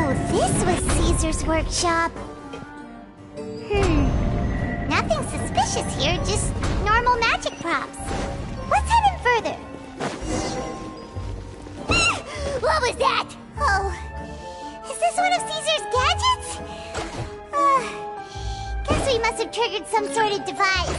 So this was Caesar's workshop. Nothing suspicious here, just normal magic props. Let's head in further. What was that? Oh, is this one of Caesar's gadgets? Guess we must have triggered some sort of device.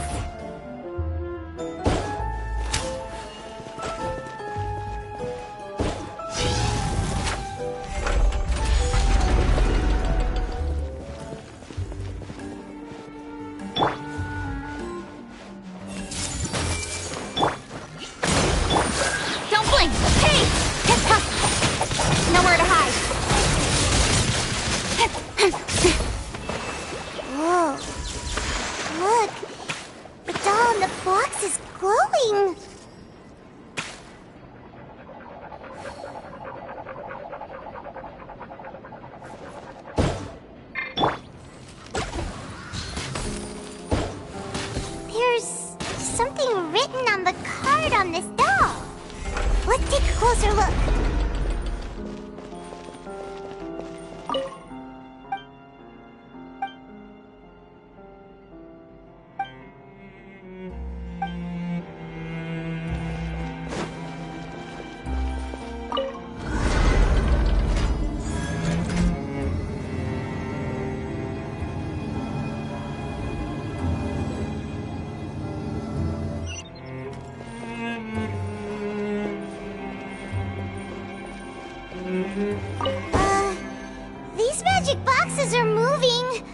These magic boxes are moving.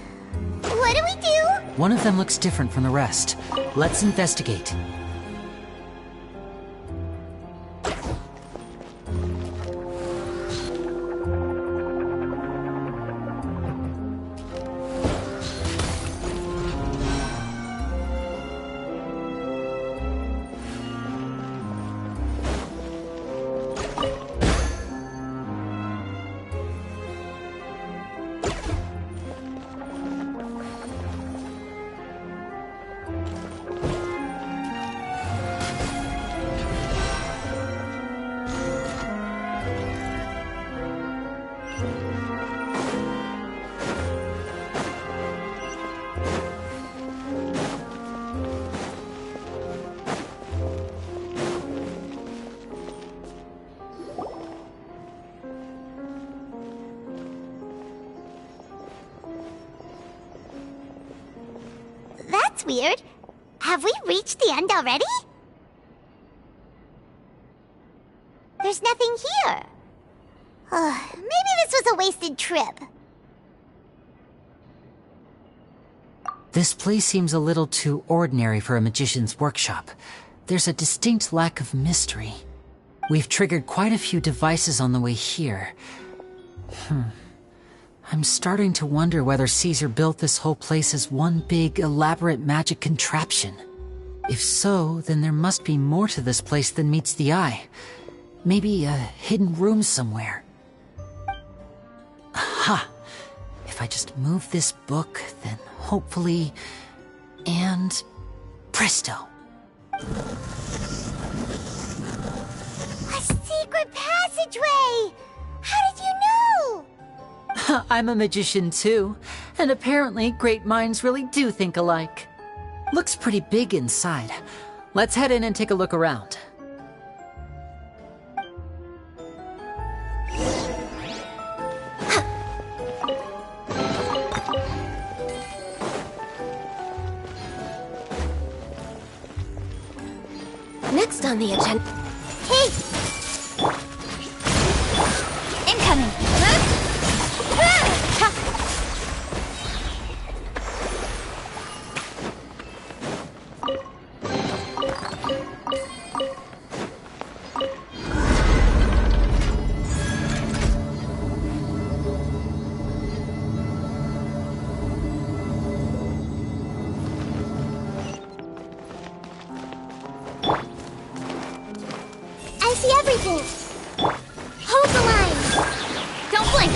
What do we do? One of them looks different from the rest. Let's investigate. That's weird. Have we reached the end already? There's nothing here. Maybe this was a wasted trip. This place seems a little too ordinary for a magician's workshop. There's a distinct lack of mystery. We've triggered quite a few devices on the way here. I'm starting to wonder whether Caesar built this whole place as one big, elaborate magic contraption. If so, then there must be more to this place than meets the eye. Maybe a hidden room somewhere. Aha! If I just move this book, then hopefully... and... presto! A secret passageway! How did you know? I'm a magician too, and apparently great minds really do think alike. Looks pretty big inside. Let's head in and take a look around. Next on the agenda... Hey! Incoming! I see everything. Hold the line. Don't blink.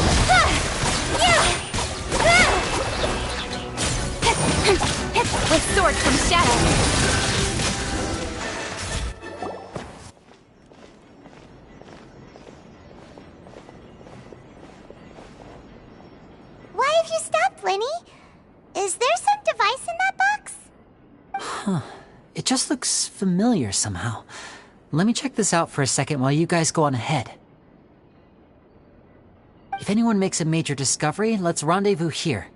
With sword comes shadow. any? Is there some device in that box? Huh. It just looks familiar somehow. Let me check this out for a second while you guys go on ahead. If anyone makes a major discovery, let's rendezvous here.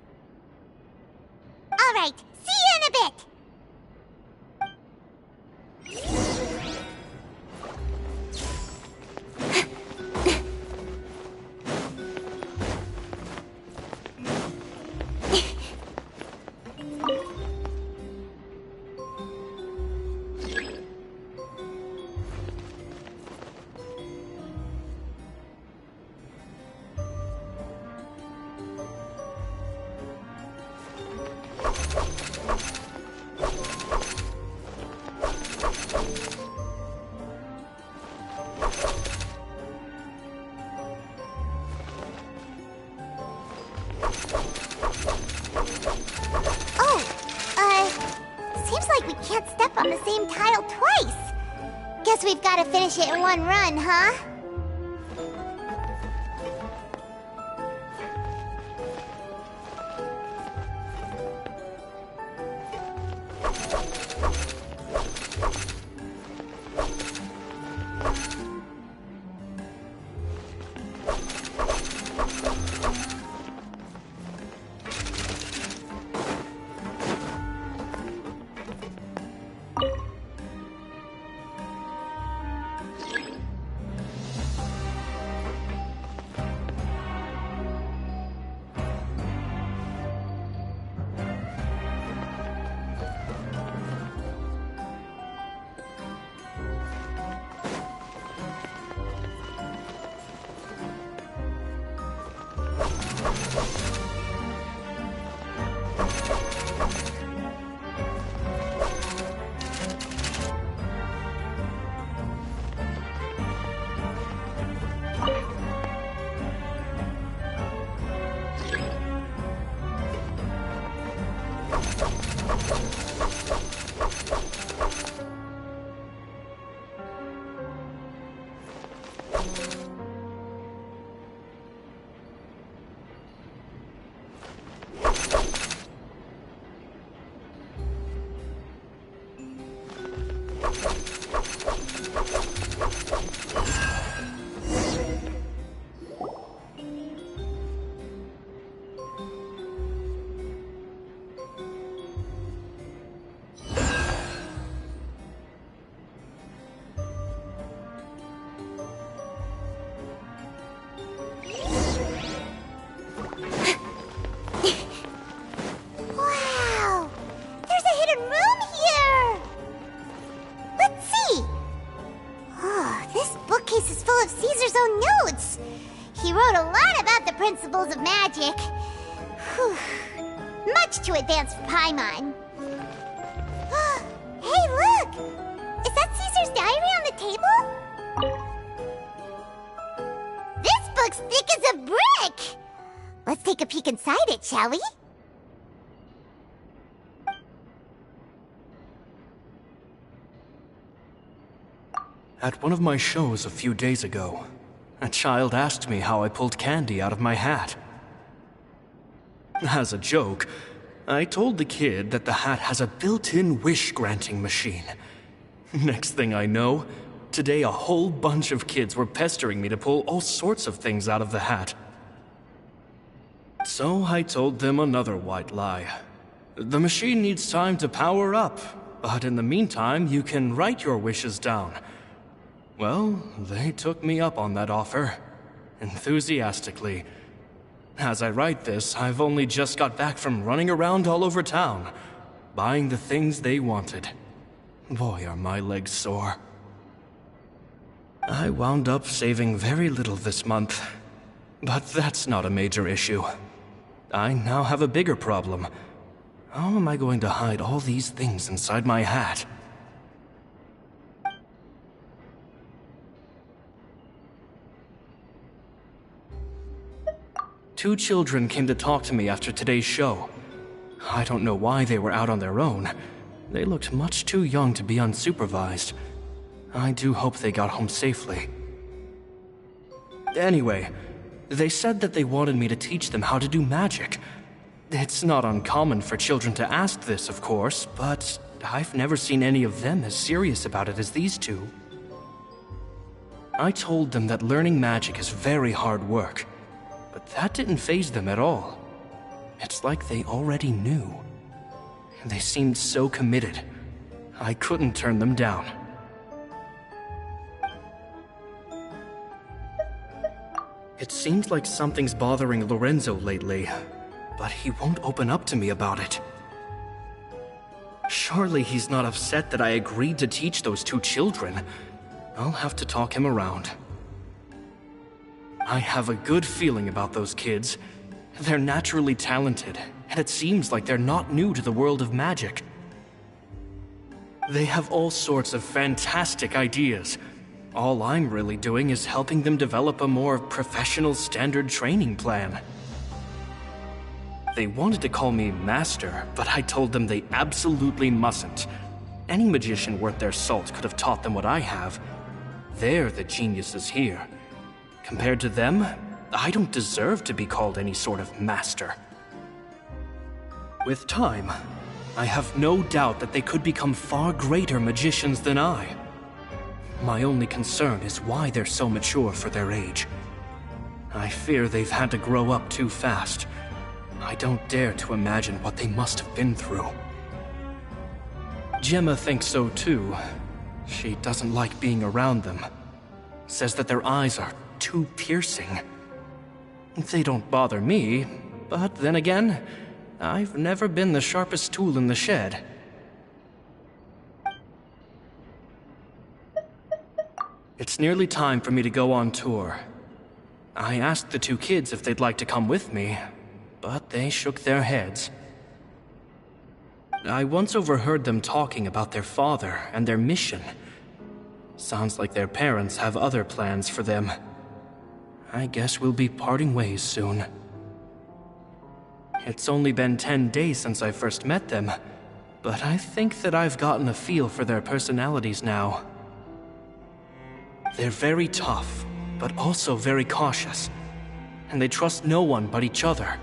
All right, see you in a bit! Seems like we can't step on the same tile twice. Guess we've got to finish it in one run, huh? Principles of magic. Whew. Much too advanced for Paimon. Hey, look! Is that Caesar's diary on the table? This book's thick as a brick! Let's take a peek inside it, shall we? At one of my shows a few days ago, a child asked me how I pulled candy out of my hat. As a joke, I told the kid that the hat has a built-in wish-granting machine. Next thing I know, today a whole bunch of kids were pestering me to pull all sorts of things out of the hat. So I told them another white lie. The machine needs time to power up, but in the meantime, you can write your wishes down. Well, they took me up on that offer, enthusiastically. As I write this, I've only just got back from running around all over town, buying the things they wanted. Boy, are my legs sore. I wound up saving very little this month, but that's not a major issue. I now have a bigger problem. How am I going to hide all these things inside my hat? Two children came to talk to me after today's show. I don't know why they were out on their own. They looked much too young to be unsupervised. I do hope they got home safely. Anyway, they said that they wanted me to teach them how to do magic. It's not uncommon for children to ask this, of course, but I've never seen any of them as serious about it as these two. I told them that learning magic is very hard work, but that didn't faze them at all. It's like they already knew. They seemed so committed. I couldn't turn them down. It seems like something's bothering Lorenzo lately, but he won't open up to me about it. Surely he's not upset that I agreed to teach those two children. I'll have to talk him around. I have a good feeling about those kids. They're naturally talented, and it seems like they're not new to the world of magic. They have all sorts of fantastic ideas. All I'm really doing is helping them develop a more professional standard training plan. They wanted to call me Master, but I told them they absolutely mustn't. Any magician worth their salt could have taught them what I have. They're the geniuses here. Compared to them, I don't deserve to be called any sort of master. With time, I have no doubt that they could become far greater magicians than I. My only concern is why they're so mature for their age. I fear they've had to grow up too fast. I don't dare to imagine what they must have been through. Gemma thinks so too. She doesn't like being around them. Says that their eyes are too piercing. They don't bother me, but then again, I've never been the sharpest tool in the shed. It's nearly time for me to go on tour. I asked the two kids if they'd like to come with me, but they shook their heads. I once overheard them talking about their father and their mission. Sounds like their parents have other plans for them. I guess we'll be parting ways soon. It's only been 10 days since I first met them, but I think that I've gotten a feel for their personalities now. They're very tough, but also very cautious, and they trust no one but each other.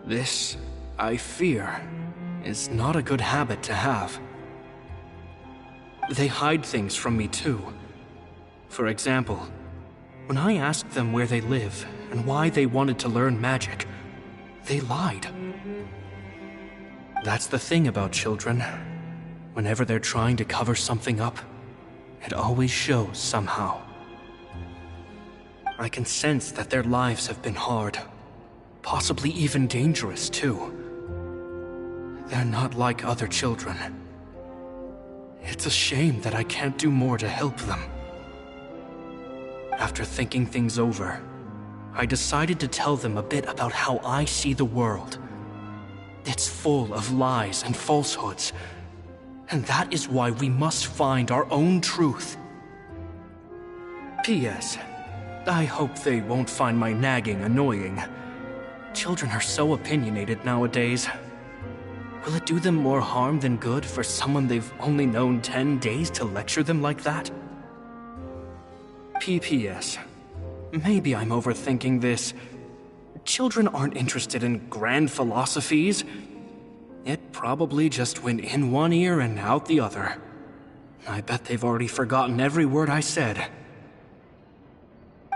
This, I fear, is not a good habit to have. They hide things from me too. For example, when I asked them where they live and why they wanted to learn magic, they lied. That's the thing about children. Whenever they're trying to cover something up, it always shows somehow. I can sense that their lives have been hard, possibly even dangerous too. They're not like other children. It's a shame that I can't do more to help them. After thinking things over, I decided to tell them a bit about how I see the world. It's full of lies and falsehoods, and that is why we must find our own truth. P.S. I hope they won't find my nagging annoying. Children are so opinionated nowadays. Will it do them more harm than good for someone they've only known 10 days to lecture them like that? P.P.S. Maybe I'm overthinking this. Children aren't interested in grand philosophies. It probably just went in one ear and out the other. I bet they've already forgotten every word I said.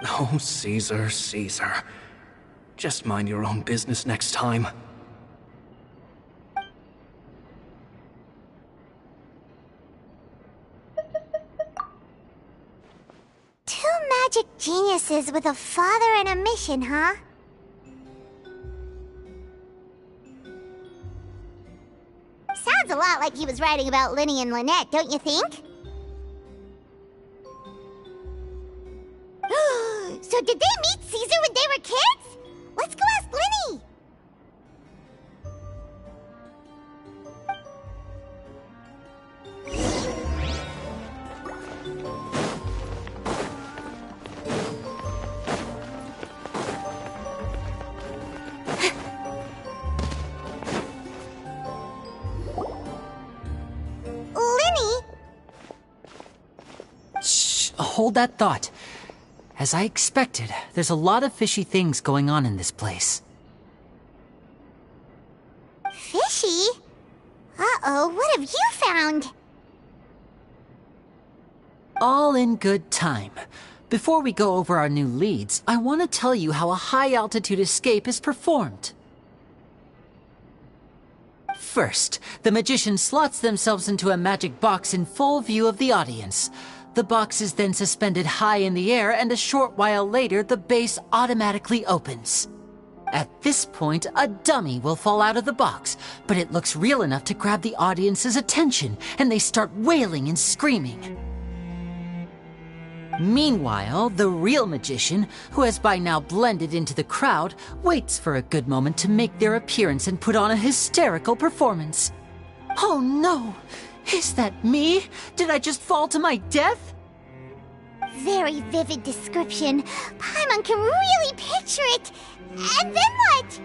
Oh, Caesar, Caesar. Just mind your own business next time. Two magic geniuses with a father and a mission, huh? Sounds a lot like he was writing about Linny and Lynette, don't you think? So did they meet Caesar when they were kids? Let's go ask Linny! Linny? Shh, hold that thought. As I expected, there's a lot of fishy things going on in this place. Uh-oh, what have you found? All in good time. Before we go over our new leads, I want to tell you how a high-altitude escape is performed. First, the magician slots themselves into a magic box in full view of the audience. The box is then suspended high in the air, and a short while later, the base automatically opens. At this point, a dummy will fall out of the box, but it looks real enough to grab the audience's attention, and they start wailing and screaming. Meanwhile, the real magician, who has by now blended into the crowd, waits for a good moment to make their appearance and put on a hysterical performance. Oh no! Is that me? Did I just fall to my death? Very vivid description. Paimon can really picture it. And then what?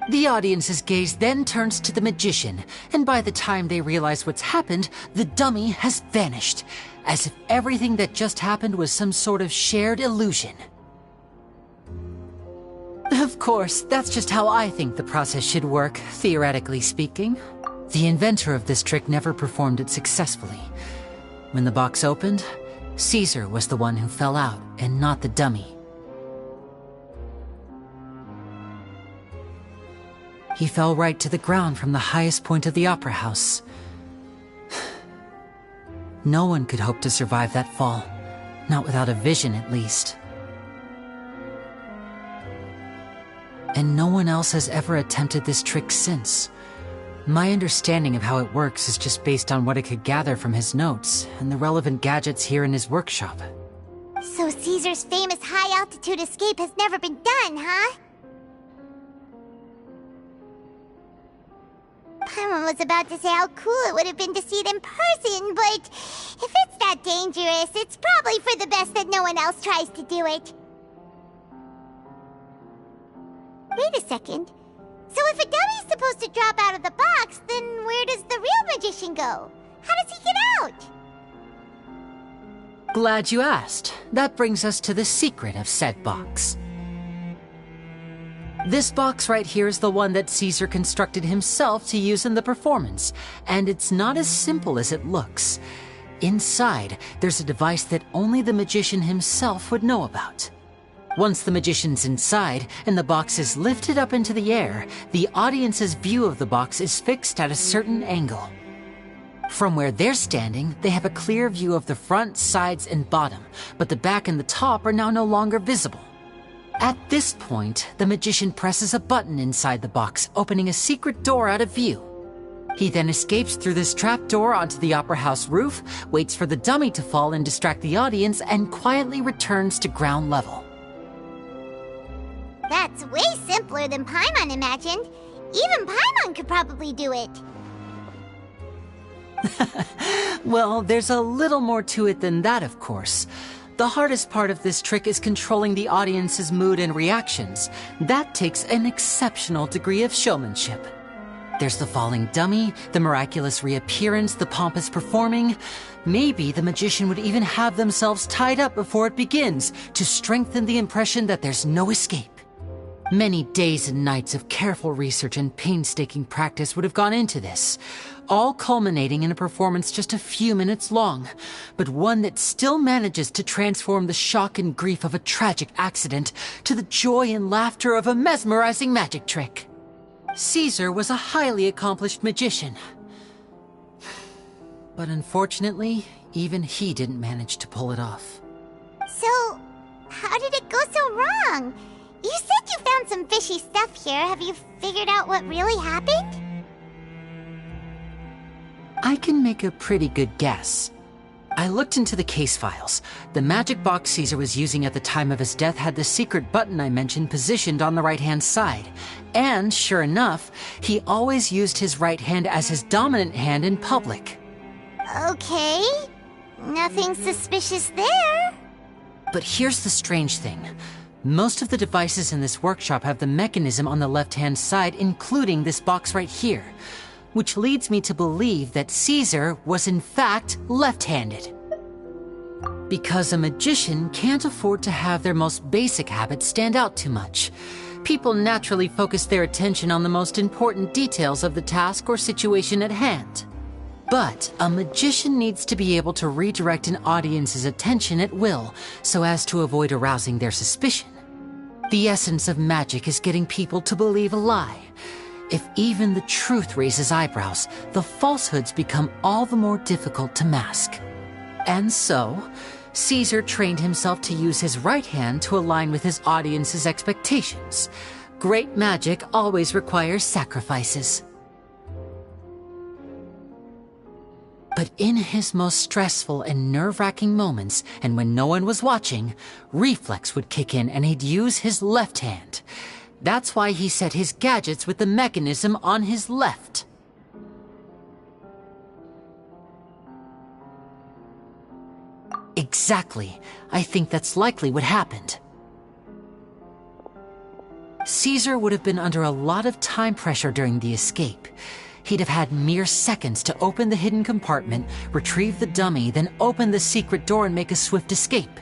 The audience's gaze then turns to the magician, and by the time they realize what's happened, the dummy has vanished, as if everything that just happened was some sort of shared illusion. Of course, that's just how I think the process should work, theoretically speaking. The inventor of this trick never performed it successfully. When the box opened, Caesar was the one who fell out, and not the dummy. He fell right to the ground from the highest point of the opera house. No one could hope to survive that fall, not without a vision at least. And no one else has ever attempted this trick since. My understanding of how it works is just based on what I could gather from his notes and the relevant gadgets here in his workshop. So Caesar's famous high-altitude escape has never been done, huh? Paimon was about to say how cool it would have been to see it in person, but if it's that dangerous, it's probably for the best that no one else tries to do it. Wait a second. So if a dummy's supposed to drop out of the box, then where does the real magician go? How does he get out? Glad you asked. That brings us to the secret of said box. This box right here is the one that Caesar constructed himself to use in the performance, and it's not as simple as it looks. Inside, there's a device that only the magician himself would know about. Once the magician's inside and the box is lifted up into the air, the audience's view of the box is fixed at a certain angle. From where they're standing, they have a clear view of the front, sides, and bottom, but the back and the top are now no longer visible. At this point, the magician presses a button inside the box, opening a secret door out of view. He then escapes through this trap door onto the opera house roof, waits for the dummy to fall and distract the audience, and quietly returns to ground level. That's way simpler than Paimon imagined. Even Paimon could probably do it. Well, there's a little more to it than that, of course. The hardest part of this trick is controlling the audience's mood and reactions. That takes an exceptional degree of showmanship. There's the falling dummy, the miraculous reappearance, the pompous performing. Maybe the magician would even have themselves tied up before it begins to strengthen the impression that there's no escape. Many days and nights of careful research and painstaking practice would have gone into this, all culminating in a performance just a few minutes long, but one that still manages to transform the shock and grief of a tragic accident to the joy and laughter of a mesmerizing magic trick. Caesar was a highly accomplished magician, but unfortunately, even he didn't manage to pull it off. So, how did it go so wrong? You said you found some fishy stuff here. Have you figured out what really happened? I can make a pretty good guess. I looked into the case files. The magic box Caesar was using at the time of his death had the secret button I mentioned positioned on the right-hand side. And, sure enough, he always used his right hand as his dominant hand in public. Okay. Nothing suspicious there. But here's the strange thing. Most of the devices in this workshop have the mechanism on the left-hand side, including this box right here, which leads me to believe that Caesar was in fact left-handed. Because a magician can't afford to have their most basic habits stand out too much. People naturally focus their attention on the most important details of the task or situation at hand. But a magician needs to be able to redirect an audience's attention at will so as to avoid arousing their suspicion. The essence of magic is getting people to believe a lie. If even the truth raises eyebrows, the falsehoods become all the more difficult to mask. And so, Caesar trained himself to use his right hand to align with his audience's expectations. Great magic always requires sacrifices. But in his most stressful and nerve-wracking moments, and when no one was watching, reflex would kick in and he'd use his left hand. That's why he set his gadgets with the mechanism on his left. Exactly. I think that's likely what happened. Caesar would have been under a lot of time pressure during the escape. He'd have had mere seconds to open the hidden compartment, retrieve the dummy, then open the secret door and make a swift escape.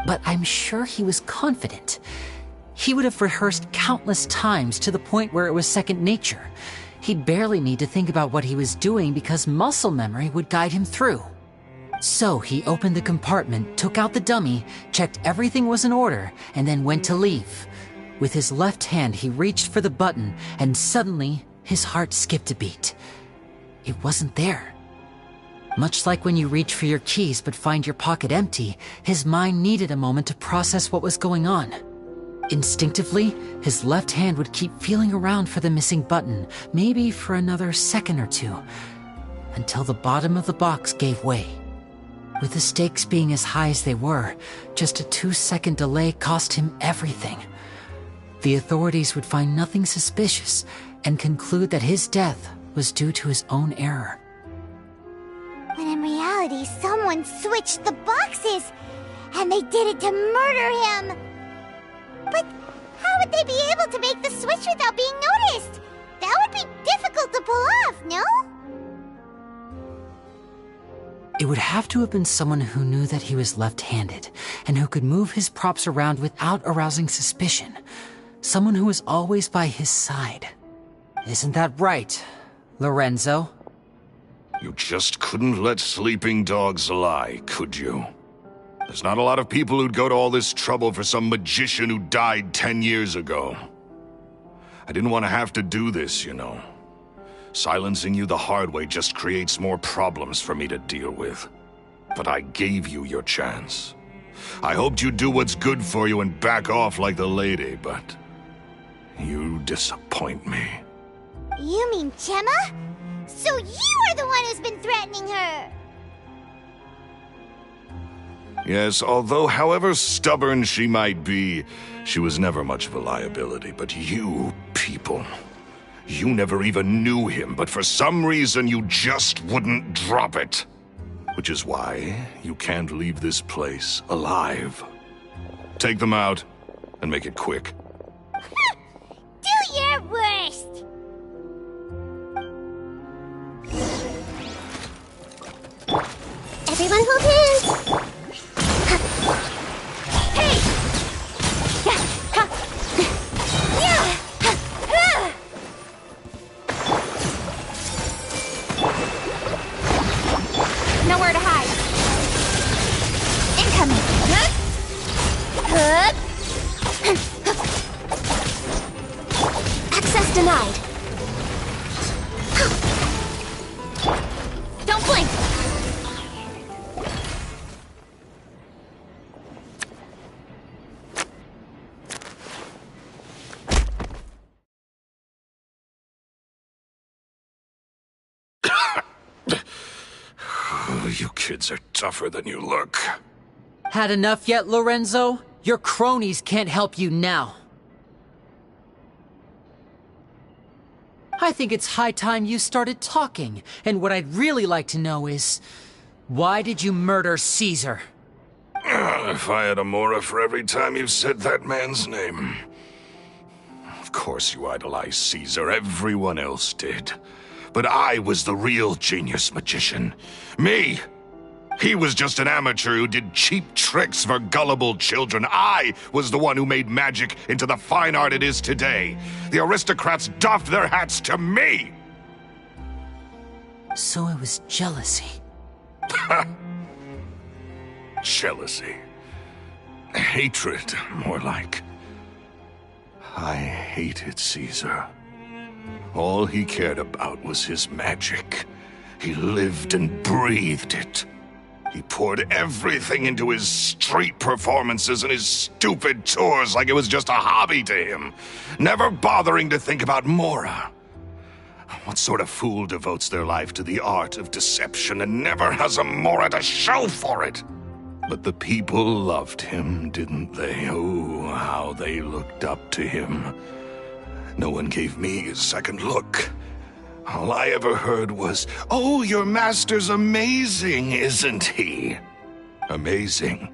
But I'm sure he was confident. He would have rehearsed countless times to the point where it was second nature. He'd barely need to think about what he was doing because muscle memory would guide him through. So he opened the compartment, took out the dummy, checked everything was in order, and then went to leave. With his left hand, he reached for the button, and suddenly, his heart skipped a beat. It wasn't there. Much like when you reach for your keys but find your pocket empty, his mind needed a moment to process what was going on. Instinctively, his left hand would keep feeling around for the missing button, maybe for another second or two, until the bottom of the box gave way. With the stakes being as high as they were, just a 2-second delay cost him everything. The authorities would find nothing suspicious and conclude that his death was due to his own error. When in reality, someone switched the boxes, and they did it to murder him. But how would they be able to make the switch without being noticed? That would be difficult to pull off, no? It would have to have been someone who knew that he was left-handed, and who could move his props around without arousing suspicion. Someone who was always by his side. Isn't that right, Lorenzo? You just couldn't let sleeping dogs lie, could you? There's not a lot of people who'd go to all this trouble for some magician who died 10 years ago. I didn't want to have to do this, you know. Silencing you the hard way just creates more problems for me to deal with. But I gave you your chance. I hoped you'd do what's good for you and back off like the lady, but you disappoint me. You mean Gemma? So you are the one who's been threatening her! Yes, although however stubborn she might be, she was never much of a liability. But you people, you never even knew him, but for some reason you just wouldn't drop it. Which is why you can't leave this place alive. Take them out, and make it quick. Do your worst! Everyone hold hands! Hey! Nowhere to hide. Incoming. Access denied. Don't blink. You kids are tougher than you look. Had enough yet, Lorenzo? Your cronies can't help you now. I think it's high time you started talking, and what I'd really like to know is, why did you murder Caesar? If I had a mora for every time you said that man's name. Of course you idolized Caesar, everyone else did. But I was the real genius magician. Me! He was just an amateur who did cheap tricks for gullible children. I was the one who made magic into the fine art it is today. The aristocrats doffed their hats to me! So it was jealousy. Jealousy. Hatred, more like. I hated Caesar. All he cared about was his magic. He lived and breathed it. He poured everything into his street performances and his stupid tours like it was just a hobby to him, never bothering to think about Mora. What sort of fool devotes their life to the art of deception and never has a Mora to show for it? But the people loved him, didn't they? Oh, how they looked up to him. No one gave me a second look. All I ever heard was, "Oh, your master's amazing, isn't he?" Amazing.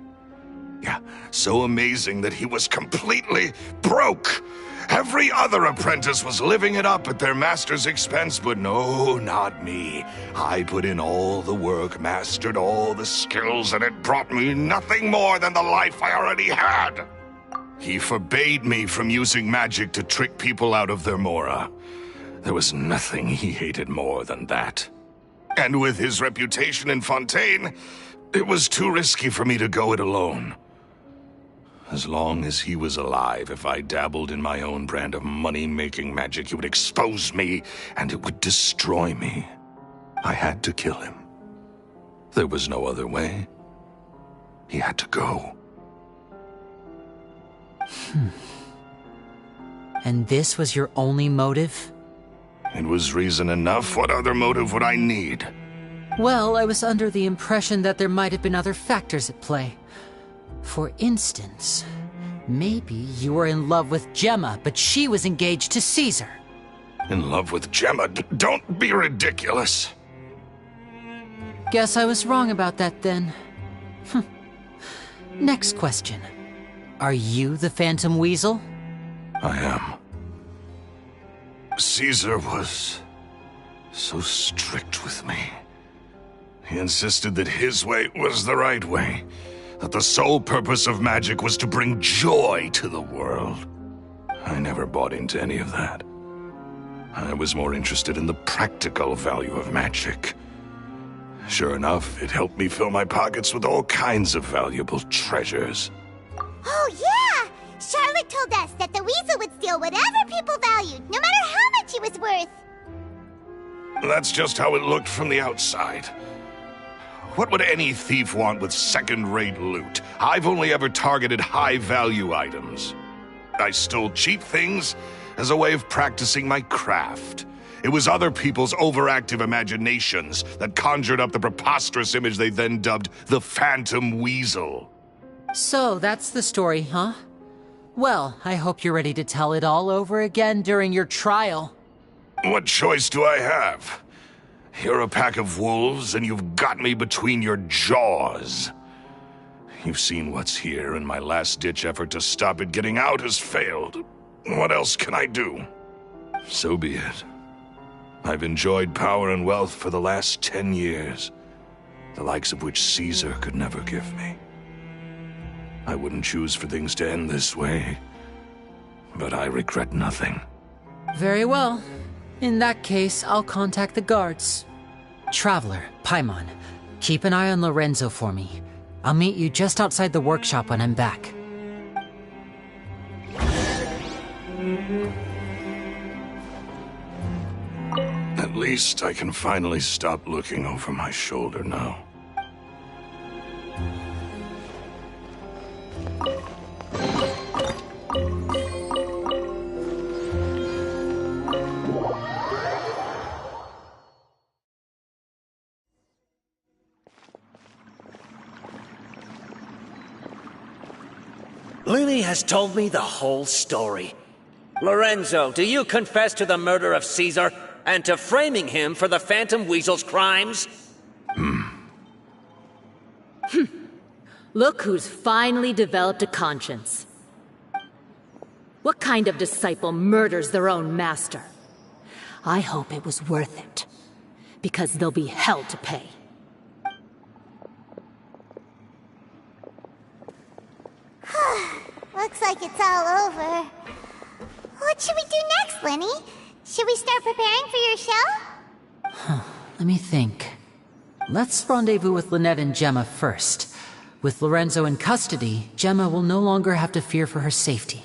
Yeah, so amazing that he was completely broke. Every other apprentice was living it up at their master's expense, but no, not me. I put in all the work, mastered all the skills, and it brought me nothing more than the life I already had. He forbade me from using magic to trick people out of their Mora. There was nothing he hated more than that. And with his reputation in Fontaine, it was too risky for me to go it alone. As long as he was alive, if I dabbled in my own brand of money-making magic, he would expose me, and it would destroy me. I had to kill him. There was no other way. He had to go. And this was your only motive? It was reason enough. What other motive would I need? Well, I was under the impression that there might have been other factors at play. For instance, maybe you were in love with Gemma, but she was engaged to Caesar. In love with Gemma? Don't be ridiculous. Guess I was wrong about that then. Next question. Are you the Phantom Weasel? I am. Caesar was so strict with me. He insisted that his way was the right way, that the sole purpose of magic was to bring joy to the world. I never bought into any of that. I was more interested in the practical value of magic. Sure enough, it helped me fill my pockets with all kinds of valuable treasures. Oh, yeah! Charlotte told us that the weasel would steal whatever people valued, no matter how much he was worth. That's just how it looked from the outside. What would any thief want with second-rate loot? I've only ever targeted high-value items. I stole cheap things as a way of practicing my craft. It was other people's overactive imaginations that conjured up the preposterous image they then dubbed the Phantom Weasel. So, that's the story, huh? Well, I hope you're ready to tell it all over again during your trial. What choice do I have? You're a pack of wolves, and you've got me between your jaws. You've seen what's here, and my last-ditch effort to stop it getting out has failed. What else can I do? So be it. I've enjoyed power and wealth for the last 10 years, the likes of which Caesar could never give me. I wouldn't choose for things to end this way, but I regret nothing. Very well. In that case, I'll contact the guards. Traveler, Paimon, keep an eye on Lorenzo for me. I'll meet you just outside the workshop when I'm back. At least I can finally stop looking over my shoulder now. Lily has told me the whole story. Lorenzo, do you confess to the murder of Caesar and to framing him for the Phantom Weasel's crimes? Look who's finally developed a conscience. What kind of disciple murders their own master? I hope it was worth it, because they'll be hell to pay. Looks like it's all over. What should we do next, Lenny? Should we start preparing for your show? Let Let me think. Let's rendezvous with Lynette and Gemma first. With Lorenzo in custody, Gemma will no longer have to fear for her safety.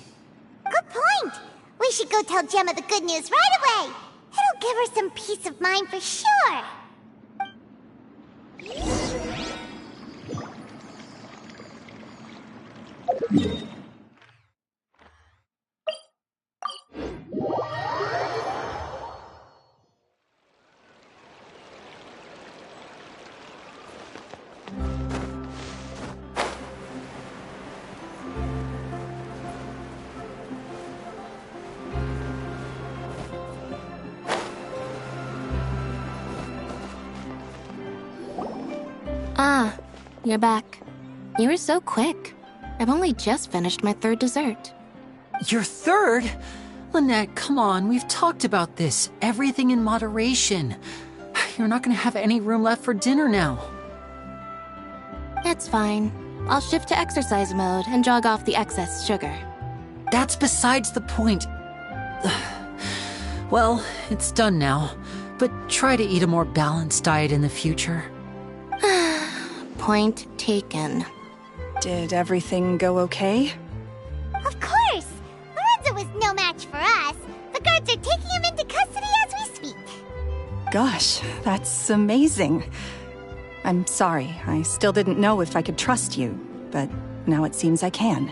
Good point. We should go tell Gemma the good news right away. It'll give her some peace of mind for sure. Ah, you're back. You were so quick. I've only just finished my third dessert. Your third? Lynette, come on, we've talked about this. Everything in moderation. You're not gonna have any room left for dinner now. It's fine. I'll shift to exercise mode and jog off the excess sugar. That's besides the point. Well, it's done now, but try to eat a more balanced diet in the future. Point taken. Did everything go okay? Of course! Lorenzo was no match for us. The guards are taking him into custody as we speak. Gosh, that's amazing. I'm sorry, I still didn't know if I could trust you, but now it seems I can.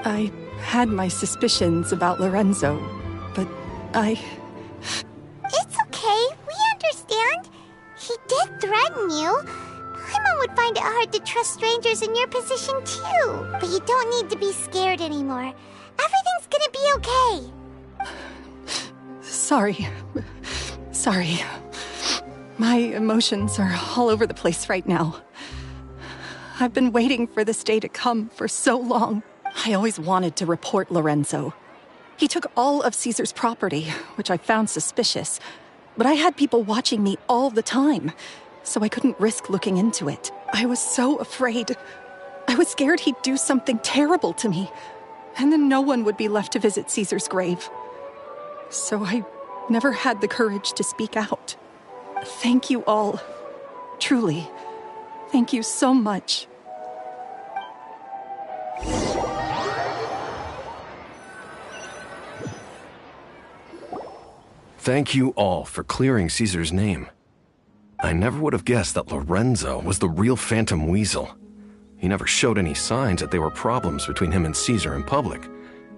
I had my suspicions about Lorenzo, but It's okay, we understand. He did threaten you. Paimon would find it hard to trust strangers in your position too. But you don't need to be scared anymore. Everything's gonna be okay. Sorry. My emotions are all over the place right now. I've been waiting for this day to come for so long. I always wanted to report Lorenzo. He took all of Caesar's property, which I found suspicious. But I had people watching me all the time, so I couldn't risk looking into it. I was so afraid. I was scared he'd do something terrible to me, and then no one would be left to visit Caesar's grave. So I never had the courage to speak out. Thank you all. Truly. Thank you so much. Thank you all for clearing Caesar's name. I never would have guessed that Lorenzo was the real Phantom Weasel. He never showed any signs that there were problems between him and Caesar in public.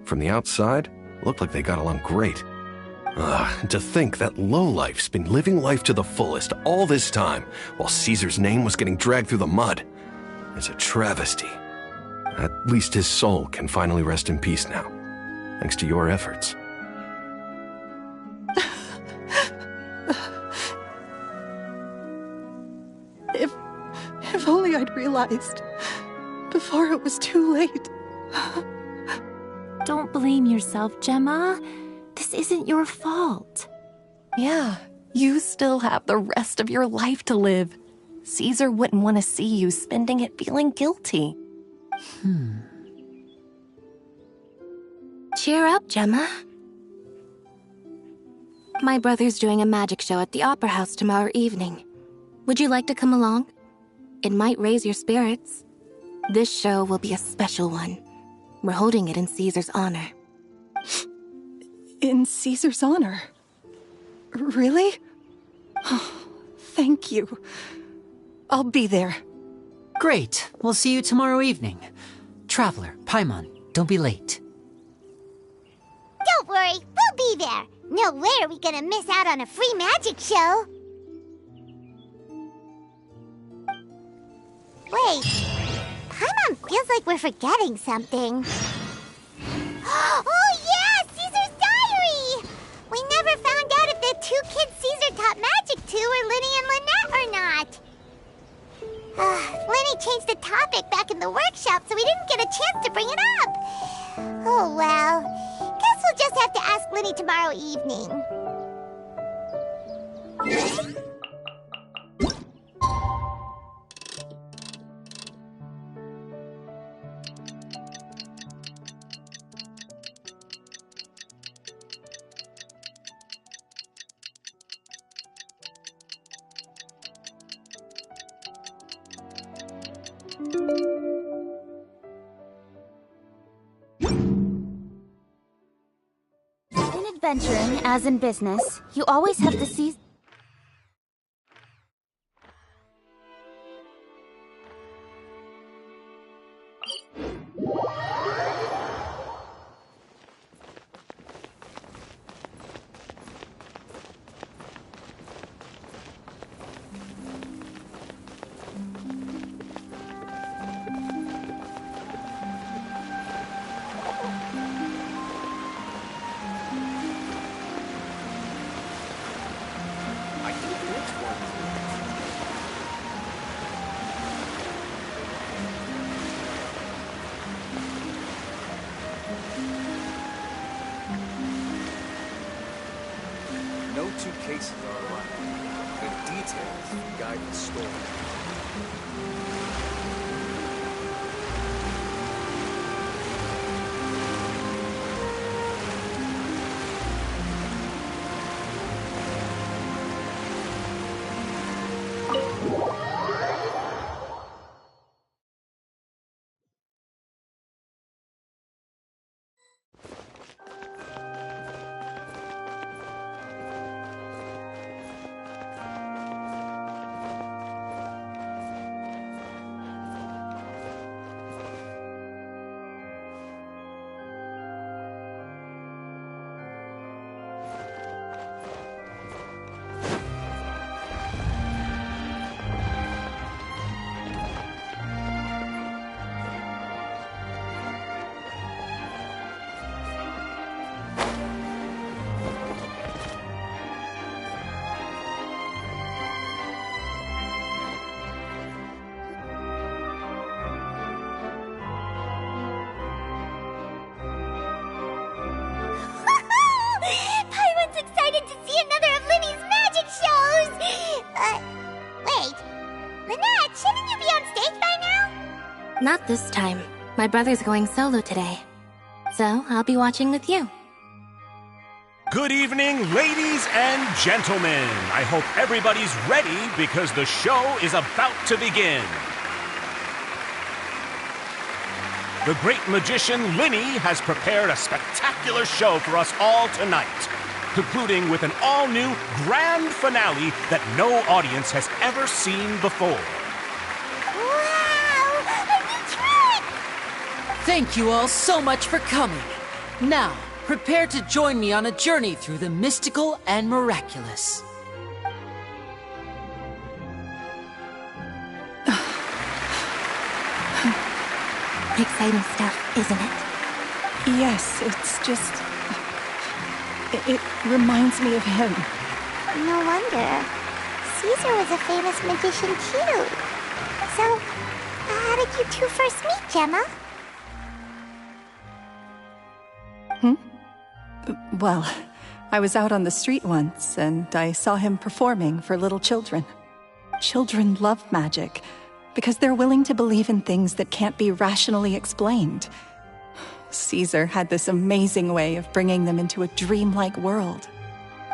From the outside, it looked like they got along great. To think that lowlife's been living life to the fullest all this time, while Caesar's name was getting dragged through the mud. It's a travesty. At least his soul can finally rest in peace now, thanks to your efforts. If only I'd realized before it was too late. Don't blame yourself, Gemma. This isn't your fault. Yeah, you still have the rest of your life to live. Caesar wouldn't want to see you spending it feeling guilty. Cheer up, Gemma. My brother's doing a magic show at the Opera House tomorrow evening. Would you like to come along? It might raise your spirits. This show will be a special one. We're holding it in Caesar's honor. In Caesar's honor? Really? Oh, thank you. I'll be there. Great. We'll see you tomorrow evening. Traveler, Paimon, don't be late. Don't worry, we'll be there. No way are we gonna miss out on a free magic show. Wait, Paimon feels like we're forgetting something. Oh yeah, Caesar's diary! We never found out if the two kids Caesar taught magic to were Linny and Lynette or not. Linny changed the topic back in the workshop, so we didn't get a chance to bring it up. Oh well, guess we'll just have to ask Linny tomorrow evening. adventuring, as in business, you always have to seize... No two cases are alike. The details guide the story. Pyron's excited to see another of Linny's magic shows! Wait. Lynette, shouldn't you be on stage by now? Not this time. My brother's going solo today. So I'll be watching with you. Good evening, ladies and gentlemen. I hope everybody's ready because the show is about to begin. The great magician Linny has prepared a spectacular show for us all tonight, concluding with an all-new grand finale that no audience has ever seen before. Wow! A new trick! Thank you all so much for coming. Now, prepare to join me on a journey through the mystical and miraculous. Exciting stuff, isn't it? Yes, it's just... It reminds me of him. No wonder. Caesar was a famous magician too. So, how did you two first meet, Gemma? Well, I was out on the street once, and I saw him performing for little children. Children love magic, because they're willing to believe in things that can't be rationally explained. Caesar had this amazing way of bringing them into a dreamlike world.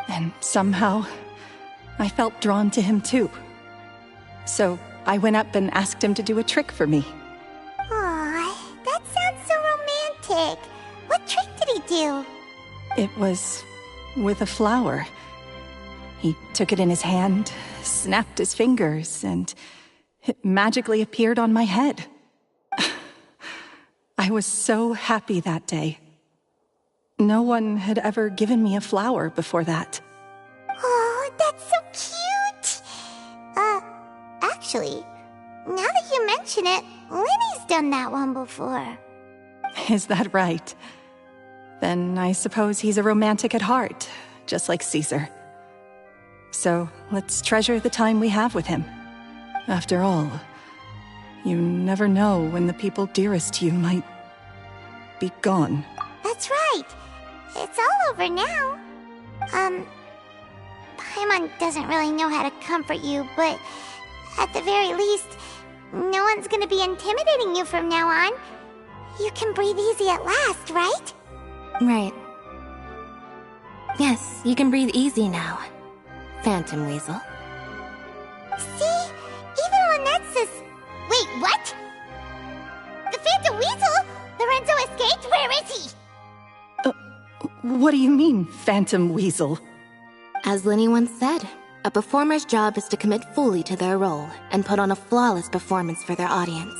And somehow, I felt drawn to him too. So I went up and asked him to do a trick for me. Aw, that sounds so romantic. What trick did he do? It was with a flower. He took it in his hand, snapped his fingers, and it magically appeared on my head. I was so happy that day. No one had ever given me a flower before that. Oh, that's so cute! Actually, now that you mention it, Linny's done that one before. Is that right? Then I suppose he's a romantic at heart, just like Caesar. So let's treasure the time we have with him. After all, you never know when the people dearest to you might be gone. That's right. It's all over now. Paimon doesn't really know how to comfort you, but at the very least, no one's gonna be intimidating you from now on. You can breathe easy at last, right? Right. Yes, you can breathe easy now, Phantom Weasel. See? Even Lynette says... Wait, what? The Phantom Weasel? Lorenzo escaped? Where is he? What do you mean, Phantom Weasel? As Linny once said, a performer's job is to commit fully to their role and put on a flawless performance for their audience.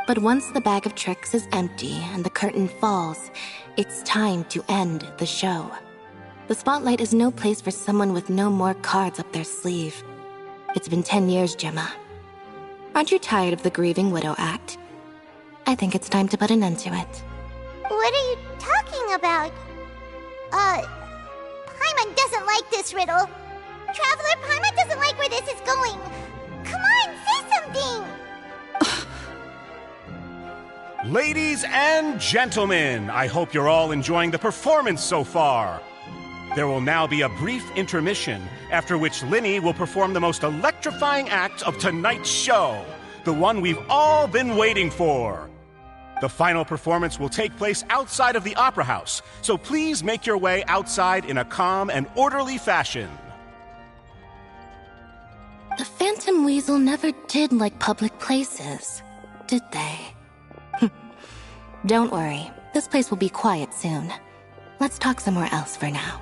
But once the bag of tricks is empty and the curtain falls, it's time to end the show. The spotlight is no place for someone with no more cards up their sleeve. It's been 10 years, Gemma. Aren't you tired of the grieving widow act? I think it's time to put an end to it. What are you talking about? Paimon doesn't like this riddle. Traveler, Paimon doesn't like where this is going. Come on, say something! Ladies and gentlemen, I hope you're all enjoying the performance so far. There will now be a brief intermission, after which Linny will perform the most electrifying act of tonight's show, the one we've all been waiting for. The final performance will take place outside of the Opera House, so please make your way outside in a calm and orderly fashion. The Phantom Weasel never did like public places, did they? Don't worry, this place will be quiet soon. Let's talk somewhere else for now.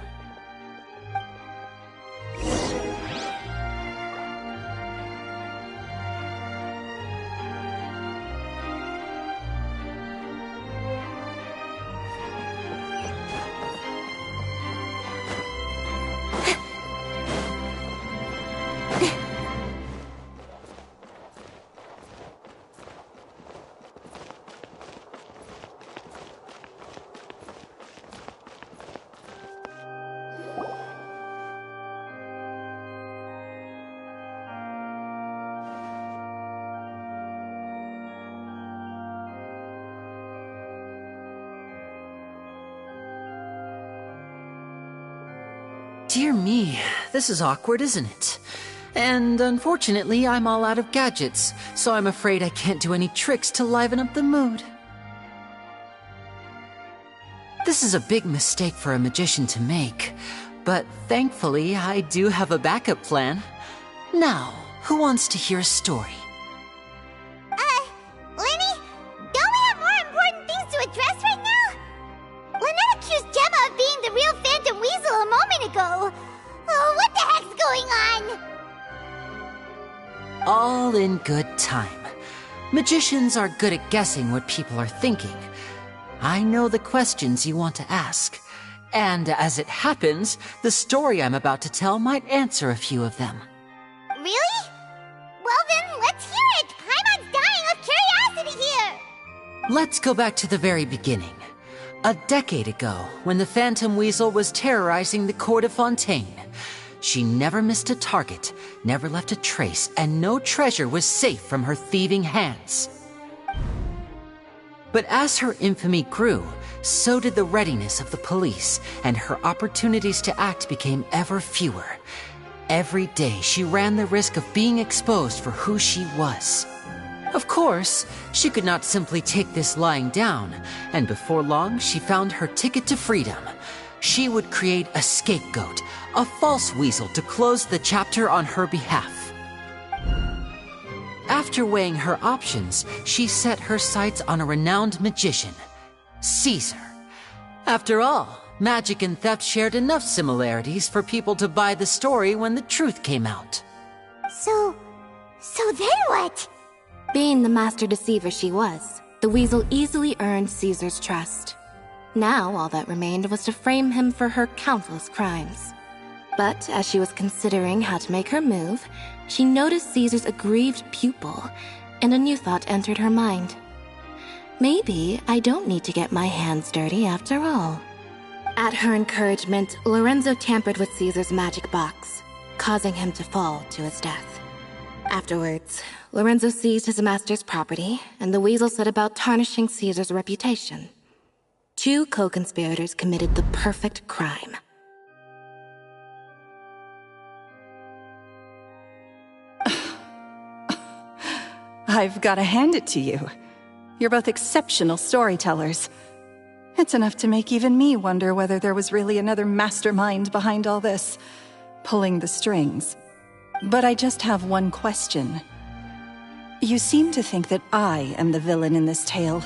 Dear me, this is awkward, isn't it? And unfortunately, I'm all out of gadgets, so I'm afraid I can't do any tricks to liven up the mood. This is a big mistake for a magician to make, but thankfully, I do have a backup plan. Now, who wants to hear a story? Linny? Don't we have more important things to address right now? Lynette accused Gemma of being the real Phantom Weasel a moment ago. Oh, what the heck's going on? All in good time. Magicians are good at guessing what people are thinking. I know the questions you want to ask. And as it happens, the story I'm about to tell might answer a few of them. Really? Well then, let's hear it! Paimon's dying of curiosity here! Let's go back to the very beginning. A decade ago, when the Phantom Weasel was terrorizing the court of Fontaine. She never missed a target, never left a trace, and no treasure was safe from her thieving hands. But as her infamy grew, so did the readiness of the police, and her opportunities to act became ever fewer. Every day, she ran the risk of being exposed for who she was. Of course, she could not simply take this lying down, and before long, she found her ticket to freedom. She would create a scapegoat, a false weasel to close the chapter on her behalf. After weighing her options, she set her sights on a renowned magician, Caesar. After all, magic and theft shared enough similarities for people to buy the story when the truth came out. So then what? Being the master deceiver she was, the weasel easily earned Caesar's trust. Now all that remained was to frame him for her countless crimes. But as she was considering how to make her move, she noticed Caesar's aggrieved pupil, and a new thought entered her mind. Maybe I don't need to get my hands dirty after all. At her encouragement, Lorenzo tampered with Caesar's magic box, causing him to fall to his death. Afterwards, Lorenzo seized his master's property, and the weasel set about tarnishing Caesar's reputation. Two co-conspirators committed the perfect crime. I've got to hand it to you. You're both exceptional storytellers. It's enough to make even me wonder whether there was really another mastermind behind all this, pulling the strings. But I just have one question. You seem to think that I am the villain in this tale.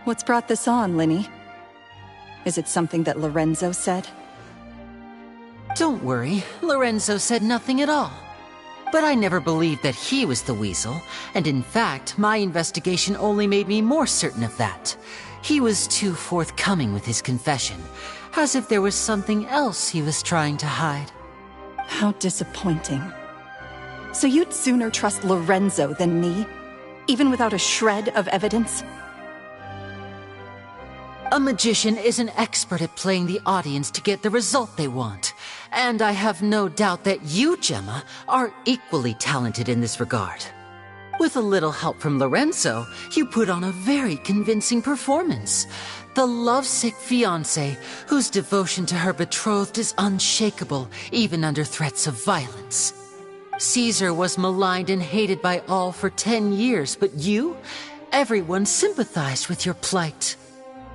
What's brought this on, Linny? Is it something that Lorenzo said? Don't worry, Lorenzo said nothing at all. But I never believed that he was the weasel, and in fact, my investigation only made me more certain of that. He was too forthcoming with his confession, as if there was something else he was trying to hide. How disappointing. So you'd sooner trust Lorenzo than me? Even without a shred of evidence? A magician is an expert at playing the audience to get the result they want. And I have no doubt that you, Gemma, are equally talented in this regard. With a little help from Lorenzo, you put on a very convincing performance. The lovesick fiancé, whose devotion to her betrothed is unshakable, even under threats of violence. Caesar was maligned and hated by all for 10 years, but you? Everyone sympathized with your plight.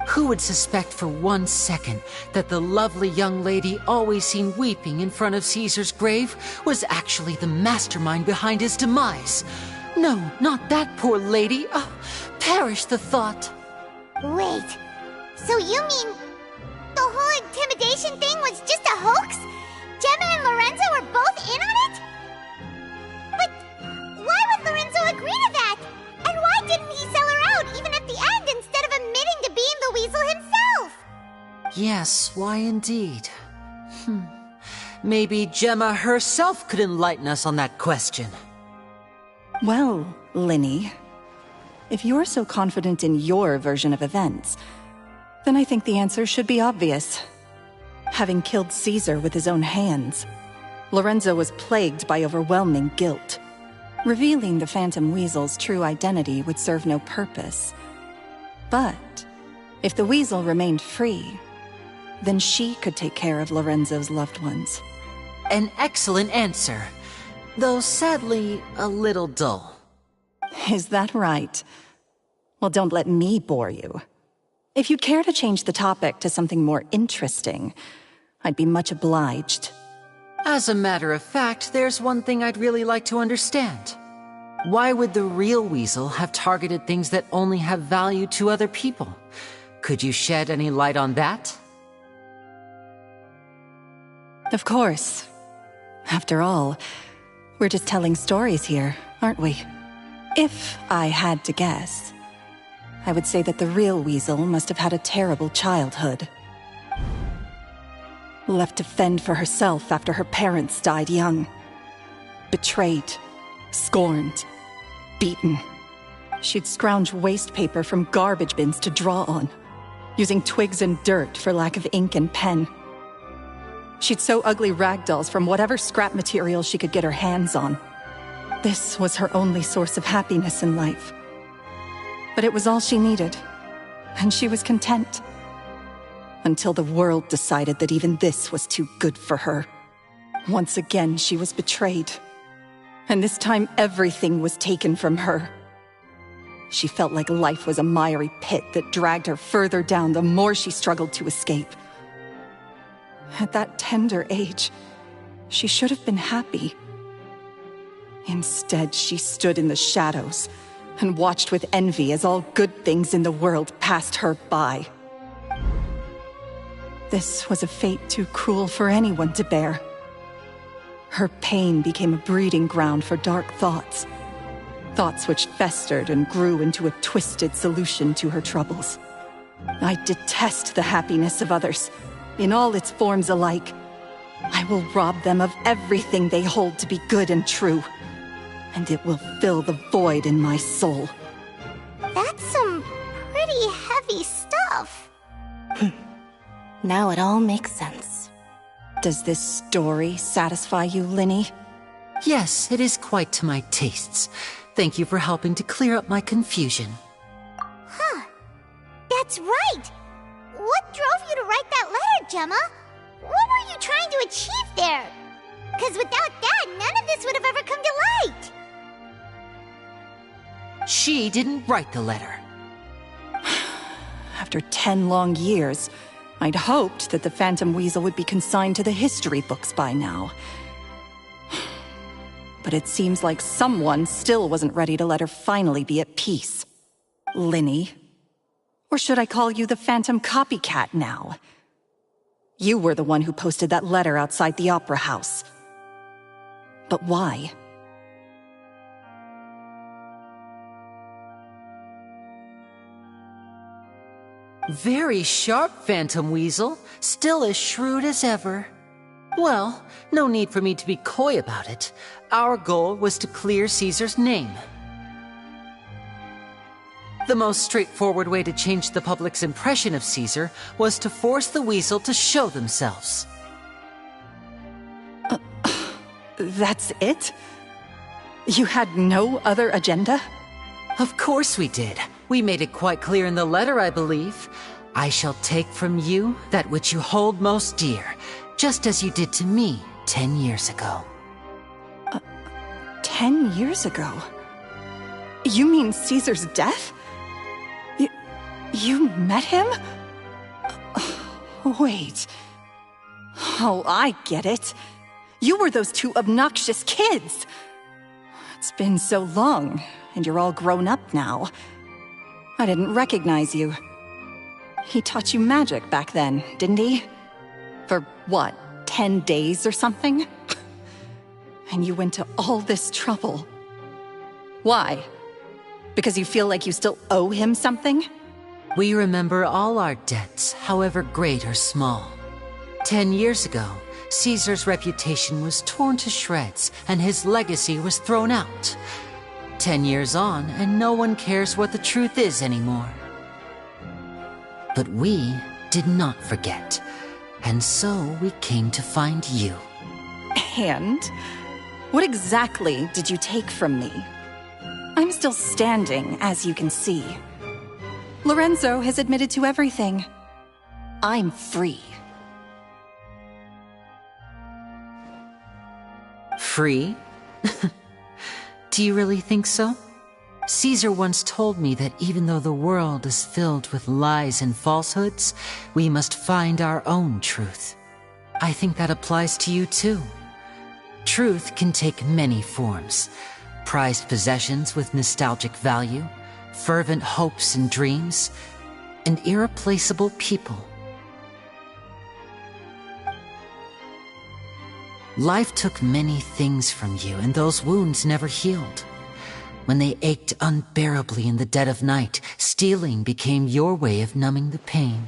Who would suspect for 1 second that the lovely young lady always seen weeping in front of Caesar's grave was actually the mastermind behind his demise? No, not that poor lady. Oh, perish the thought. Wait, so you mean the whole intimidation thing was just a hoax? Gemma and Lorenzo were both in on it? But why would Lorenzo agree to that? And why didn't he sell her out even at the end instead of admitting to being the weasel himself? Yes, why indeed? Maybe Gemma herself could enlighten us on that question. Well, Linny, if you're so confident in your version of events, then I think the answer should be obvious. Having killed Caesar with his own hands, Lorenzo was plagued by overwhelming guilt. Revealing the Phantom Weasel's true identity would serve no purpose. But if the Weasel remained free, then she could take care of Lorenzo's loved ones. An excellent answer, though sadly a little dull. Is that right? Well, don't let me bore you. If you'd care to change the topic to something more interesting, I'd be much obliged. As a matter of fact, there's one thing I'd really like to understand. Why would the real weasel have targeted things that only have value to other people? Could you shed any light on that? Of course. After all, we're just telling stories here, aren't we? If I had to guess, I would say that the real weasel must have had a terrible childhood. Left to fend for herself after her parents died young. Betrayed, scorned, beaten. She'd scrounge waste paper from garbage bins to draw on, using twigs and dirt for lack of ink and pen. She'd sew ugly rag dolls from whatever scrap material she could get her hands on. This was her only source of happiness in life. But it was all she needed, and she was content. Until the world decided that even this was too good for her. Once again, she was betrayed. And this time, everything was taken from her. She felt like life was a miry pit that dragged her further down the more she struggled to escape. At that tender age, she should have been happy. Instead, she stood in the shadows and watched with envy as all good things in the world passed her by. This was a fate too cruel for anyone to bear. Her pain became a breeding ground for dark thoughts. Thoughts which festered and grew into a twisted solution to her troubles. I detest the happiness of others, in all its forms alike. I will rob them of everything they hold to be good and true, and it will fill the void in my soul. That's some pretty heavy stuff. Now it all makes sense. Does this story satisfy you, Linny? Yes, it is quite to my tastes. Thank you for helping to clear up my confusion. Huh. That's right! What drove you to write that letter, Gemma? What were you trying to achieve there? Because without that, none of this would have ever come to light. She didn't write the letter. After 10 long years, I'd hoped that the Phantom Weasel would be consigned to the history books by now. But it seems like someone still wasn't ready to let her finally be at peace. Linny, Or should I call you the Phantom Copycat now? You were the one who posted that letter outside the Opera House. But why? Very sharp, Phantom Weasel. Still as shrewd as ever. Well, no need for me to be coy about it. Our goal was to clear Caesar's name. The most straightforward way to change the public's impression of Caesar was to force the Weasel to show themselves. That's it? You had no other agenda? Of course we did. We made it quite clear in the letter, I believe. I shall take from you that which you hold most dear, just as you did to me 10 years ago. 10 years ago? You mean Caesar's death? You met him? Wait. Oh, I get it. You were those two obnoxious kids. It's been so long, and you're all grown up now. I didn't recognize you. He taught you magic back then, didn't he? For what, 10 days or something? And you went to all this trouble. Why? Because you feel like you still owe him something? We remember all our debts, however great or small. 10 years ago, Caesar's reputation was torn to shreds, and his legacy was thrown out. 10 years on, and no one cares what the truth is anymore. But we did not forget, and so we came to find you. And? What exactly did you take from me? I'm still standing, as you can see. Lorenzo has admitted to everything. I'm free. Free? Do you really think so? Caesar once told me that even though the world is filled with lies and falsehoods, we must find our own truth. I think that applies to you too. Truth can take many forms. Prized possessions with nostalgic value, fervent hopes and dreams, and irreplaceable people. Life took many things from you, and those wounds never healed. When they ached unbearably in the dead of night, stealing became your way of numbing the pain.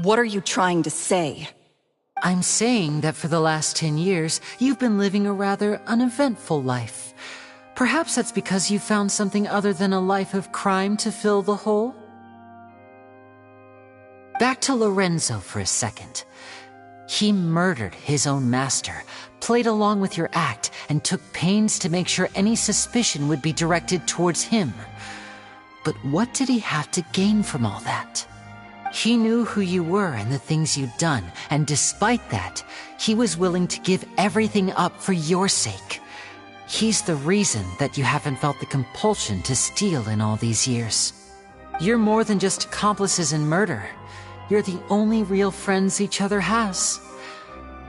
What are you trying to say? I'm saying that for the last 10 years, you've been living a rather uneventful life. Perhaps that's because you found something other than a life of crime to fill the hole? Back to Lorenzo for a second. He murdered his own master, played along with your act, and took pains to make sure any suspicion would be directed towards him. But what did he have to gain from all that? He knew who you were and the things you'd done, and despite that, he was willing to give everything up for your sake. He's the reason that you haven't felt the compulsion to steal in all these years. You're more than just accomplices in murder. You're the only real friends each other has.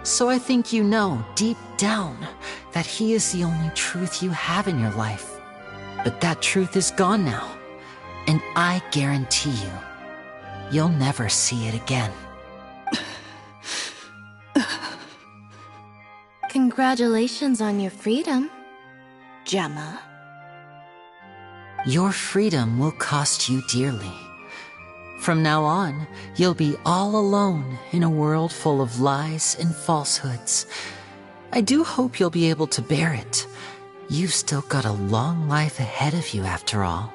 So I think you know, deep down, that he is the only truth you have in your life. But that truth is gone now, and I guarantee you, you'll never see it again. Congratulations on your freedom, Gemma. Your freedom will cost you dearly. From now on, you'll be all alone in a world full of lies and falsehoods. I do hope you'll be able to bear it. You've still got a long life ahead of you after all.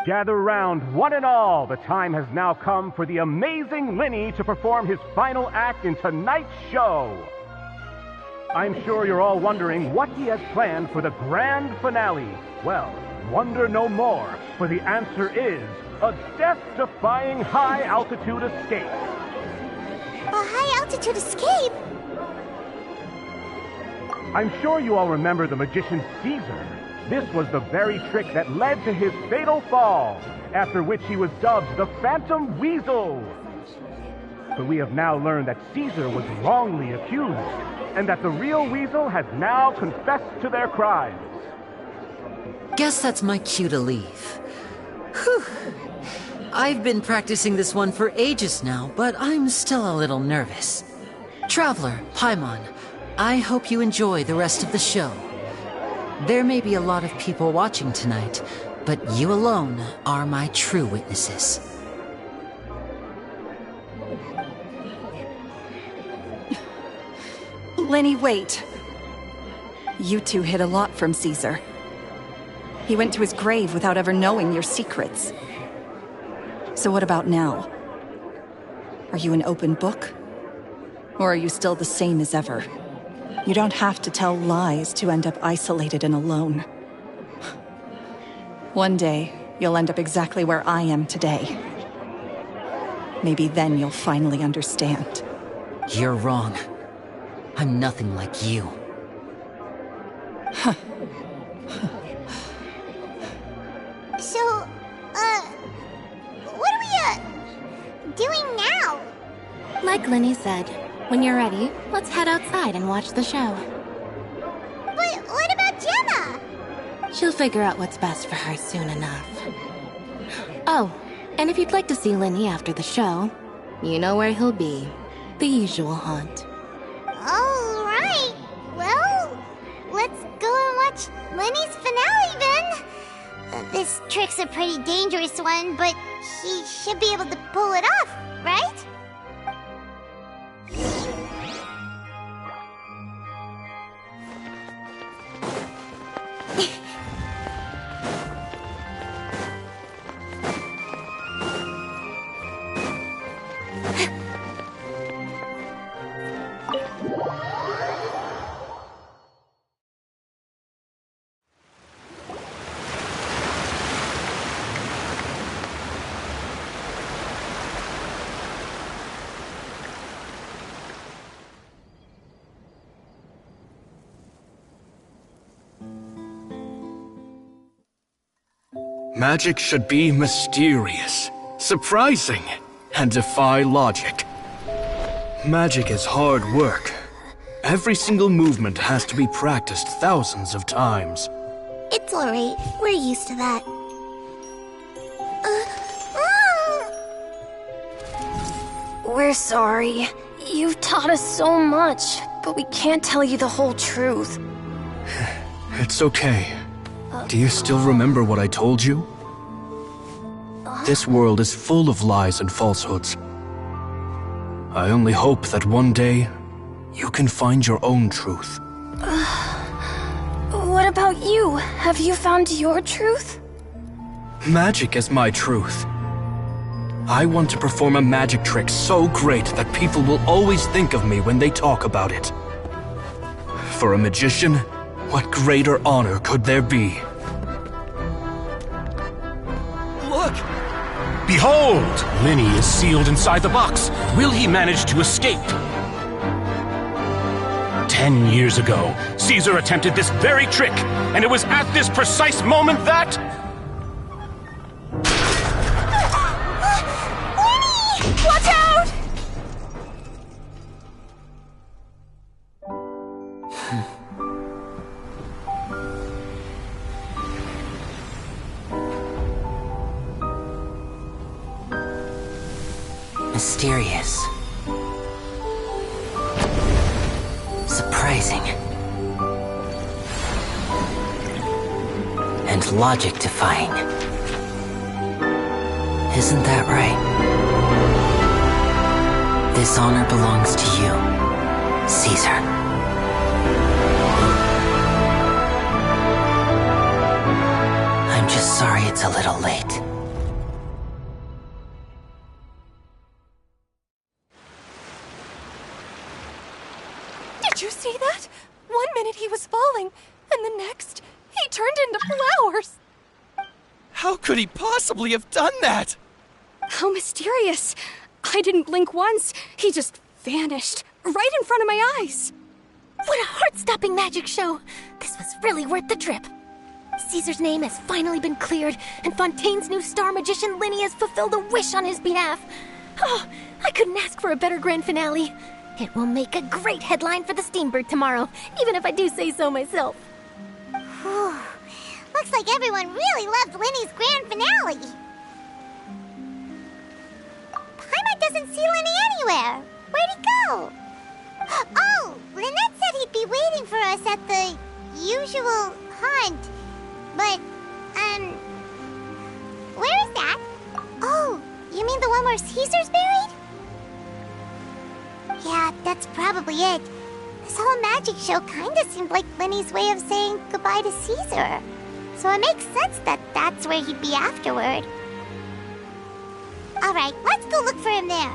Gather round, one and all. The time has now come for the amazing Linny to perform his final act in tonight's show. I'm sure you're all wondering what he has planned for the grand finale. Well, wonder no more, for the answer is a death-defying high-altitude escape. A high-altitude escape? I'm sure you all remember the magician Caesar. This was the very trick that led to his fatal fall, after which he was dubbed the Phantom Weasel. But we have now learned that Caesar was wrongly accused, and that the real Weasel has now confessed to their crimes. Guess that's my cue to leave. Whew. I've been practicing this one for ages now, but I'm still a little nervous. Traveler, Paimon, I hope you enjoy the rest of the show. There may be a lot of people watching tonight, but you alone are my true witnesses. Lenny, wait. You two hid a lot from Caesar. He went to his grave without ever knowing your secrets. So what about now? Are you an open book? Or are you still the same as ever? You don't have to tell lies to end up isolated and alone. One day, you'll end up exactly where I am today. Maybe then you'll finally understand. You're wrong. I'm nothing like you. So, what are we, doing now? Like Lenny said, when you're ready, let's head outside and watch the show. But what about Gemma? She'll figure out what's best for her soon enough. Oh, and if you'd like to see Lenny after the show, you know where he'll be. The usual haunt. All right. Well, let's go and watch Lenny's finale then. This trick's a pretty dangerous one, but he should be able to pull it off, right? Magic should be mysterious, surprising, and defy logic. Magic is hard work. Every single movement has to be practiced thousands of times. It's alright. We're used to that. We're sorry. You've taught us so much, but we can't tell you the whole truth. It's okay. Do you still remember what I told you? This world is full of lies and falsehoods. I only hope that one day you can find your own truth. What about you? Have you found your truth? Magic is my truth. I want to perform a magic trick so great that people will always think of me when they talk about it. For a magician, what greater honor could there be? Look! Behold! Lenny is sealed inside the box. Will he manage to escape? 10 years ago, Caesar attempted this very trick, and it was at this precise moment that... Lenny! Watch out! Mysterious. Surprising. And logic-defying. Isn't that right? This honor belongs to you, Caesar. I'm just sorry it's a little late. Did you see that? 1 minute he was falling, and the next, he turned into flowers. How could he possibly have done that? How mysterious. I didn't blink once. He just vanished, right in front of my eyes. What a heart-stopping magic show! This was really worth the trip. Caesar's name has finally been cleared, and Fontaine's new star magician Lenny has fulfilled a wish on his behalf. Oh, I couldn't ask for a better grand finale. It will make a great headline for the Steambird tomorrow, even if I do say so myself. Looks like everyone really loved Lenny's grand finale. doesn't see Lenny anywhere. Where'd he go? Oh, Lynette said he'd be waiting for us at the usual haunt. But, where is that? Oh, you mean the one where Caesar's buried? Yeah, that's probably it. This whole magic show kinda seemed like Lenny's way of saying goodbye to Caesar. So it makes sense that that's where he'd be afterward. Alright, let's go look for him there.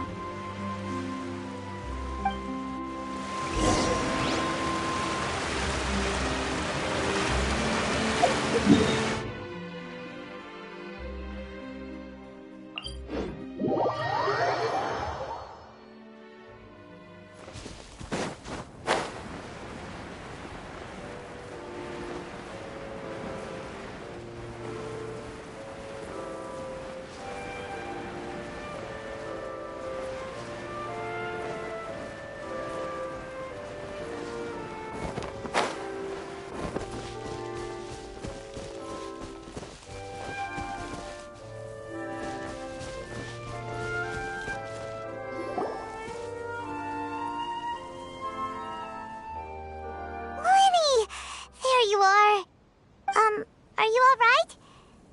Are you alright?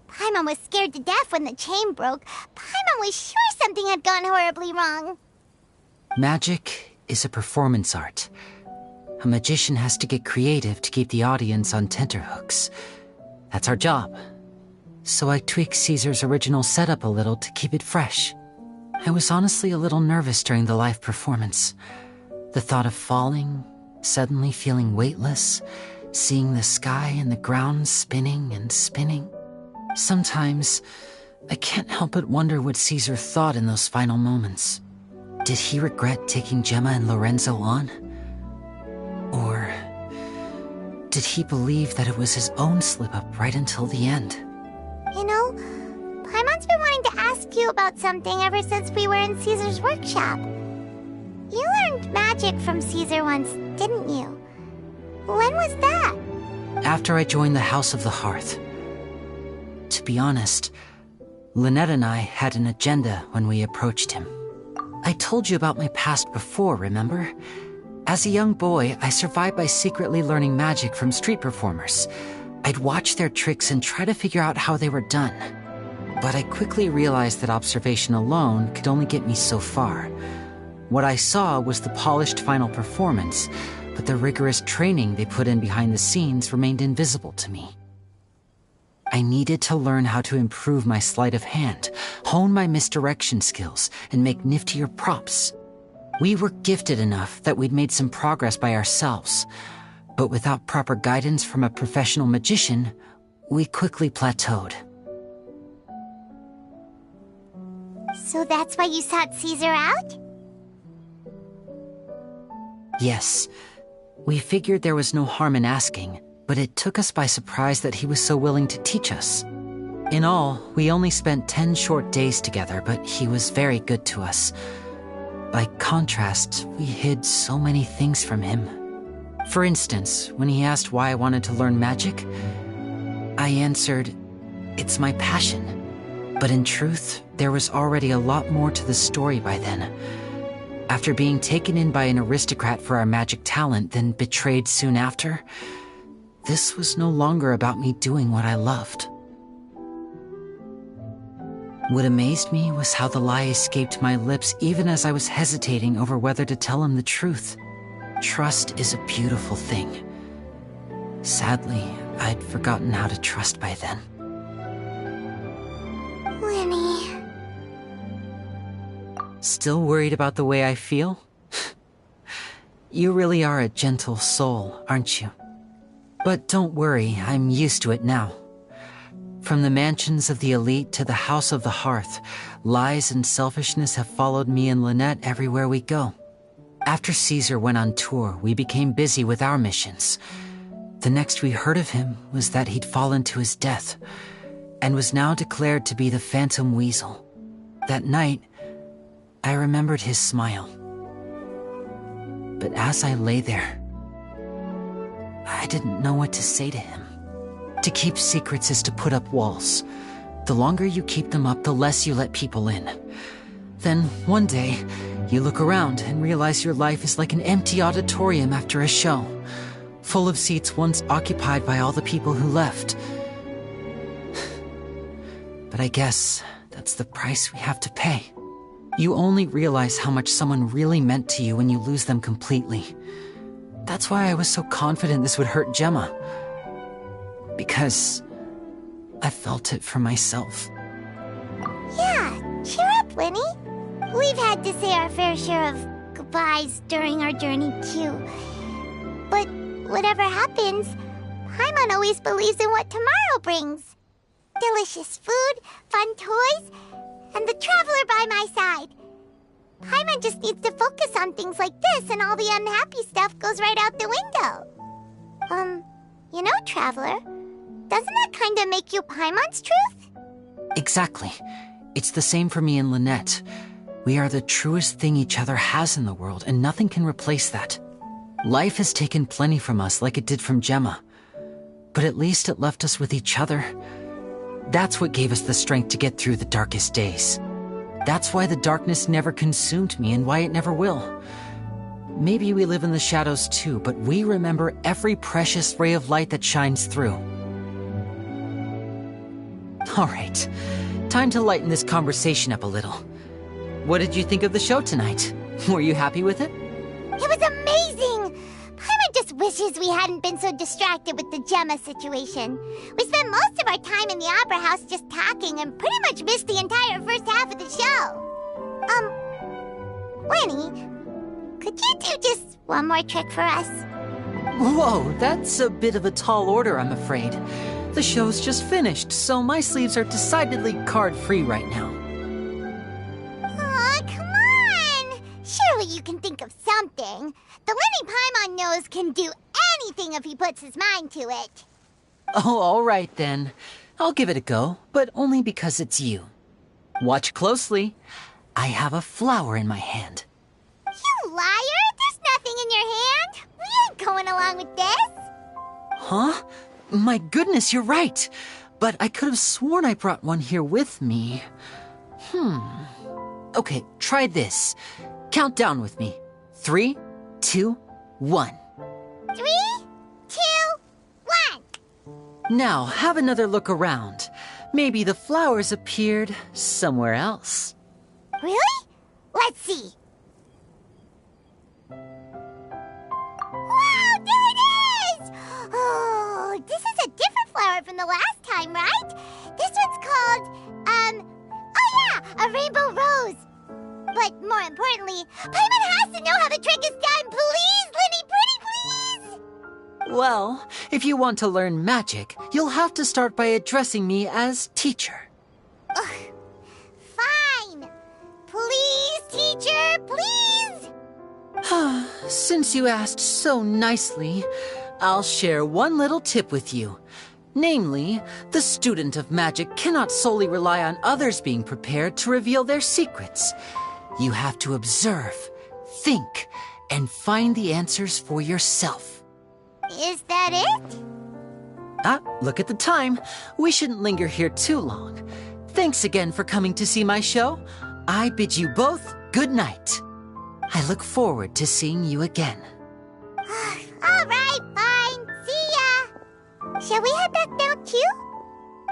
Paimon was scared to death when the chain broke. Paimon was sure something had gone horribly wrong. Magic is a performance art. A magician has to get creative to keep the audience on tenterhooks. That's our job. So I tweaked Caesar's original setup a little to keep it fresh. I was honestly a little nervous during the live performance. The thought of falling, suddenly feeling weightless, seeing the sky and the ground spinning and spinning. Sometimes, I can't help but wonder what Caesar thought in those final moments. Did he regret taking Gemma and Lorenzo on? Or did he believe that it was his own slip-up right until the end? You know, Paimon's been wanting to ask you about something ever since we were in Caesar's workshop. You learned magic from Caesar once, didn't you? When was that? After I joined the House of the Hearth. To be honest, Lynette and I had an agenda when we approached him. I told you about my past before, remember? As a young boy, I survived by secretly learning magic from street performers. I'd watch their tricks and try to figure out how they were done. But I quickly realized that observation alone could only get me so far. What I saw was the polished final performance, but the rigorous training they put in behind the scenes remained invisible to me. I needed to learn how to improve my sleight of hand, hone my misdirection skills, and make niftier props. We were gifted enough that we'd made some progress by ourselves, but without proper guidance from a professional magician, we quickly plateaued. So that's why you sought Caesar out? Yes. We figured there was no harm in asking, but it took us by surprise that he was so willing to teach us. In all, we only spent 10 short days together, but he was very good to us. By contrast, we hid so many things from him. For instance, when he asked why I wanted to learn magic, I answered, "It's my passion." But in truth, there was already a lot more to the story by then. After being taken in by an aristocrat for our magic talent, then betrayed soon after, this was no longer about me doing what I loved. What amazed me was how the lie escaped my lips even as I was hesitating over whether to tell him the truth. Trust is a beautiful thing. Sadly, I'd forgotten how to trust by then. Lenny. Still worried about the way I feel? You really are a gentle soul, aren't you? But don't worry, I'm used to it now. From the mansions of the elite to the House of the Hearth, lies and selfishness have followed me and Lynette everywhere we go. After Caesar went on tour, we became busy with our missions. The next we heard of him was that he'd fallen to his death, and was now declared to be the Phantom Weasel. That night, I remembered his smile. But as I lay there, I didn't know what to say to him. To keep secrets is to put up walls. The longer you keep them up, the less you let people in. Then, one day, you look around and realize your life is like an empty auditorium after a show, full of seats once occupied by all the people who left. But I guess that's the price we have to pay. You only realize how much someone really meant to you when you lose them completely. That's why I was so confident this would hurt Gemma. Because I felt it for myself. Yeah, cheer up, Lenny. We've had to say our fair share of goodbyes during our journey, too. But whatever happens, Paimon always believes in what tomorrow brings. Delicious food, fun toys, and the Traveler by my side. Paimon just needs to focus on things like this, and all the unhappy stuff goes right out the window. You know, Traveler, doesn't that kind of make you Paimon's truth? Exactly. It's the same for me and Lynette. We are the truest thing each other has in the world, and nothing can replace that. Life has taken plenty from us, like it did from Gemma. But at least it left us with each other. That's what gave us the strength to get through the darkest days. That's why the darkness never consumed me, and why it never will. Maybe we live in the shadows too, but we remember every precious ray of light that shines through. All right, time to lighten this conversation up a little. What did you think of the show tonight? Were you happy with it? It was amazing! Paimon just wishes we hadn't been so distracted with the Gemma situation. We spent most of our time in the Opera House just talking and pretty much missed the entire first half of the show. Winnie, could you do just one more trick for us? Whoa, that's a bit of a tall order, I'm afraid. The show's just finished, so my sleeves are decidedly card-free right now. Aw, come on! Surely you can think of something. The Lenny Paimon knows can do anything if he puts his mind to it. Oh, all right then. I'll give it a go, but only because it's you. Watch closely. I have a flower in my hand. You liar! There's nothing in your hand! We ain't going along with this! Huh? My goodness, you're right. But I could have sworn I brought one here with me. Okay, try this. Count down with me. 3, 2, 1. 3, 2, 1. Now, have another look around. Maybe the flowers appeared somewhere else. Really? Let's see. Wow, there it is! Oh, this is a different flower from the last time, right? This one's called, a rainbow rose. But more importantly, Paimon has to know how the trick is done. Please, Lenny, pretty please! Well, if you want to learn magic, you'll have to start by addressing me as teacher. Ugh. Fine. Please, teacher, please! Since you asked so nicely, I'll share one little tip with you. Namely, the student of magic cannot solely rely on others being prepared to reveal their secrets. You have to observe, think, and find the answers for yourself. Is that it? Look at the time. We shouldn't linger here too long. Thanks again for coming to see my show. I bid you both good night. I look forward to seeing you again. All right, fine. See ya. Shall we head back now, too?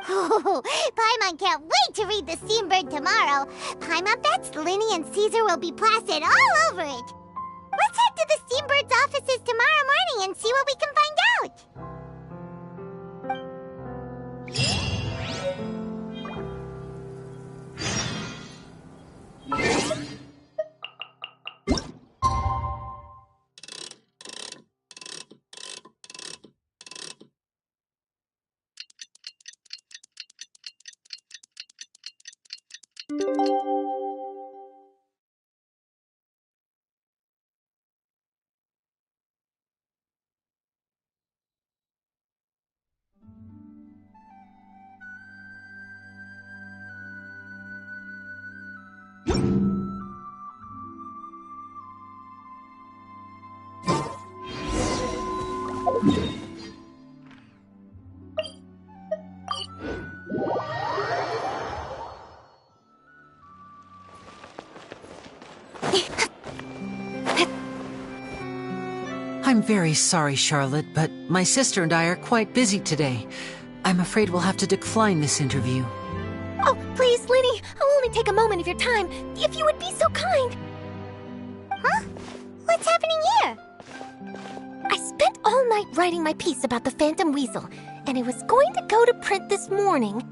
Oh, Paimon can't wait to read The Steambird tomorrow. Paimon bets Linny and Caesar will be plastered all over it. Let's head to the Steambird's offices tomorrow morning and see what we can find out. I'm very sorry, Charlotte, but my sister and I are quite busy today. I'm afraid we'll have to decline this interview. Oh, please, Linny, I'll only take a moment of your time, if you would be so kind. Huh? What's happening here? I spent all night writing my piece about the Phantom Weasel, and it was going to go to print this morning.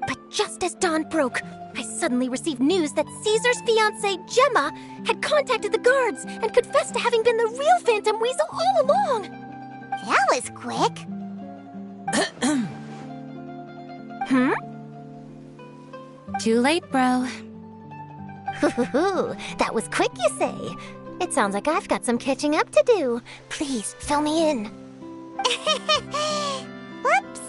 But just as dawn broke, I suddenly received news that Caesar's fiancée, Gemma, had contacted the guards and confessed to having been the real Phantom Weasel all along. That was quick. Hmm? Too late, bro. That was quick, you say? It sounds like I've got some catching up to do. Please, fill me in. Whoops.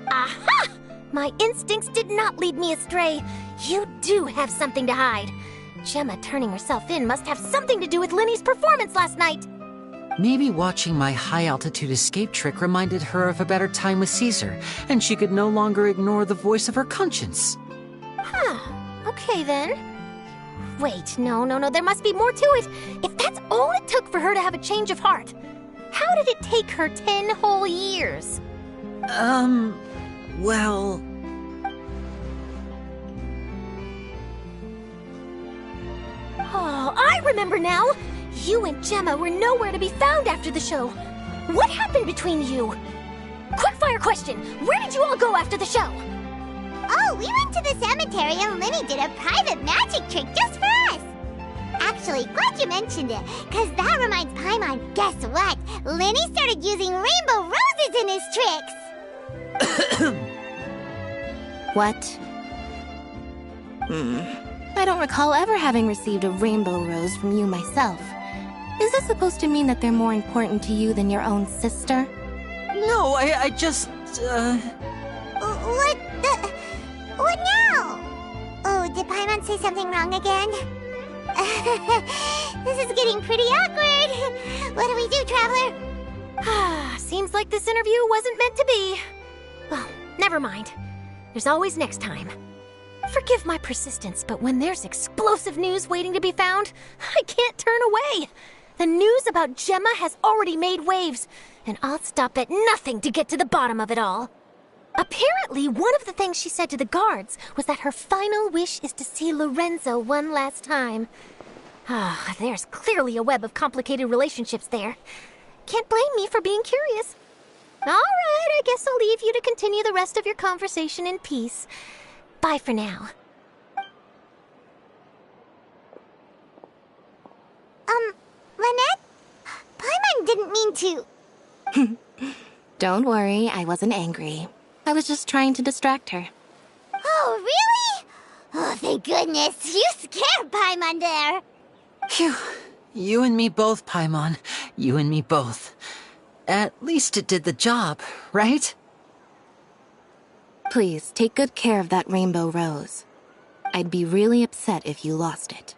Aha! My instincts did not lead me astray. You do have something to hide. Gemma turning herself in must have something to do with Linny's performance last night. Maybe watching my high-altitude escape trick reminded her of a better time with Caesar, and she could no longer ignore the voice of her conscience. Huh. Okay, then. Wait, no, there must be more to it. If that's all it took for her to have a change of heart, how did it take her 10 whole years? Well... Oh, I remember now! You and Gemma were nowhere to be found after the show. What happened between you? Quickfire question, where did you all go after the show? Oh, we went to the cemetery and Linny did a private magic trick just for us. Actually, glad you mentioned it, because that reminds Paimon, guess what? Linny started using rainbow roses in his tricks. What? I don't recall ever having received a rainbow rose from you myself. Is this supposed to mean that they're more important to you than your own sister? No, I just, What now? Oh, did Paimon say something wrong again? This is getting pretty awkward. What do we do, Traveler? Seems like this interview wasn't meant to be. Well, never mind. There's always next time. Forgive my persistence, but when there's explosive news waiting to be found, I can't turn away. The news about Gemma has already made waves, and I'll stop at nothing to get to the bottom of it all. Apparently, one of the things she said to the guards was that her final wish is to see Lorenzo one last time. There's clearly a web of complicated relationships there. Can't blame me for being curious. All right, I guess I'll leave you to continue the rest of your conversation in peace. Bye for now. Lynette? Paimon didn't mean to... Don't worry, I wasn't angry. I was just trying to distract her. Oh, really? Oh, thank goodness. You scared Paimon there. Phew. You and me both, Paimon. You and me both. At least it did the job, right? Please, take good care of that rainbow rose. I'd be really upset if you lost it.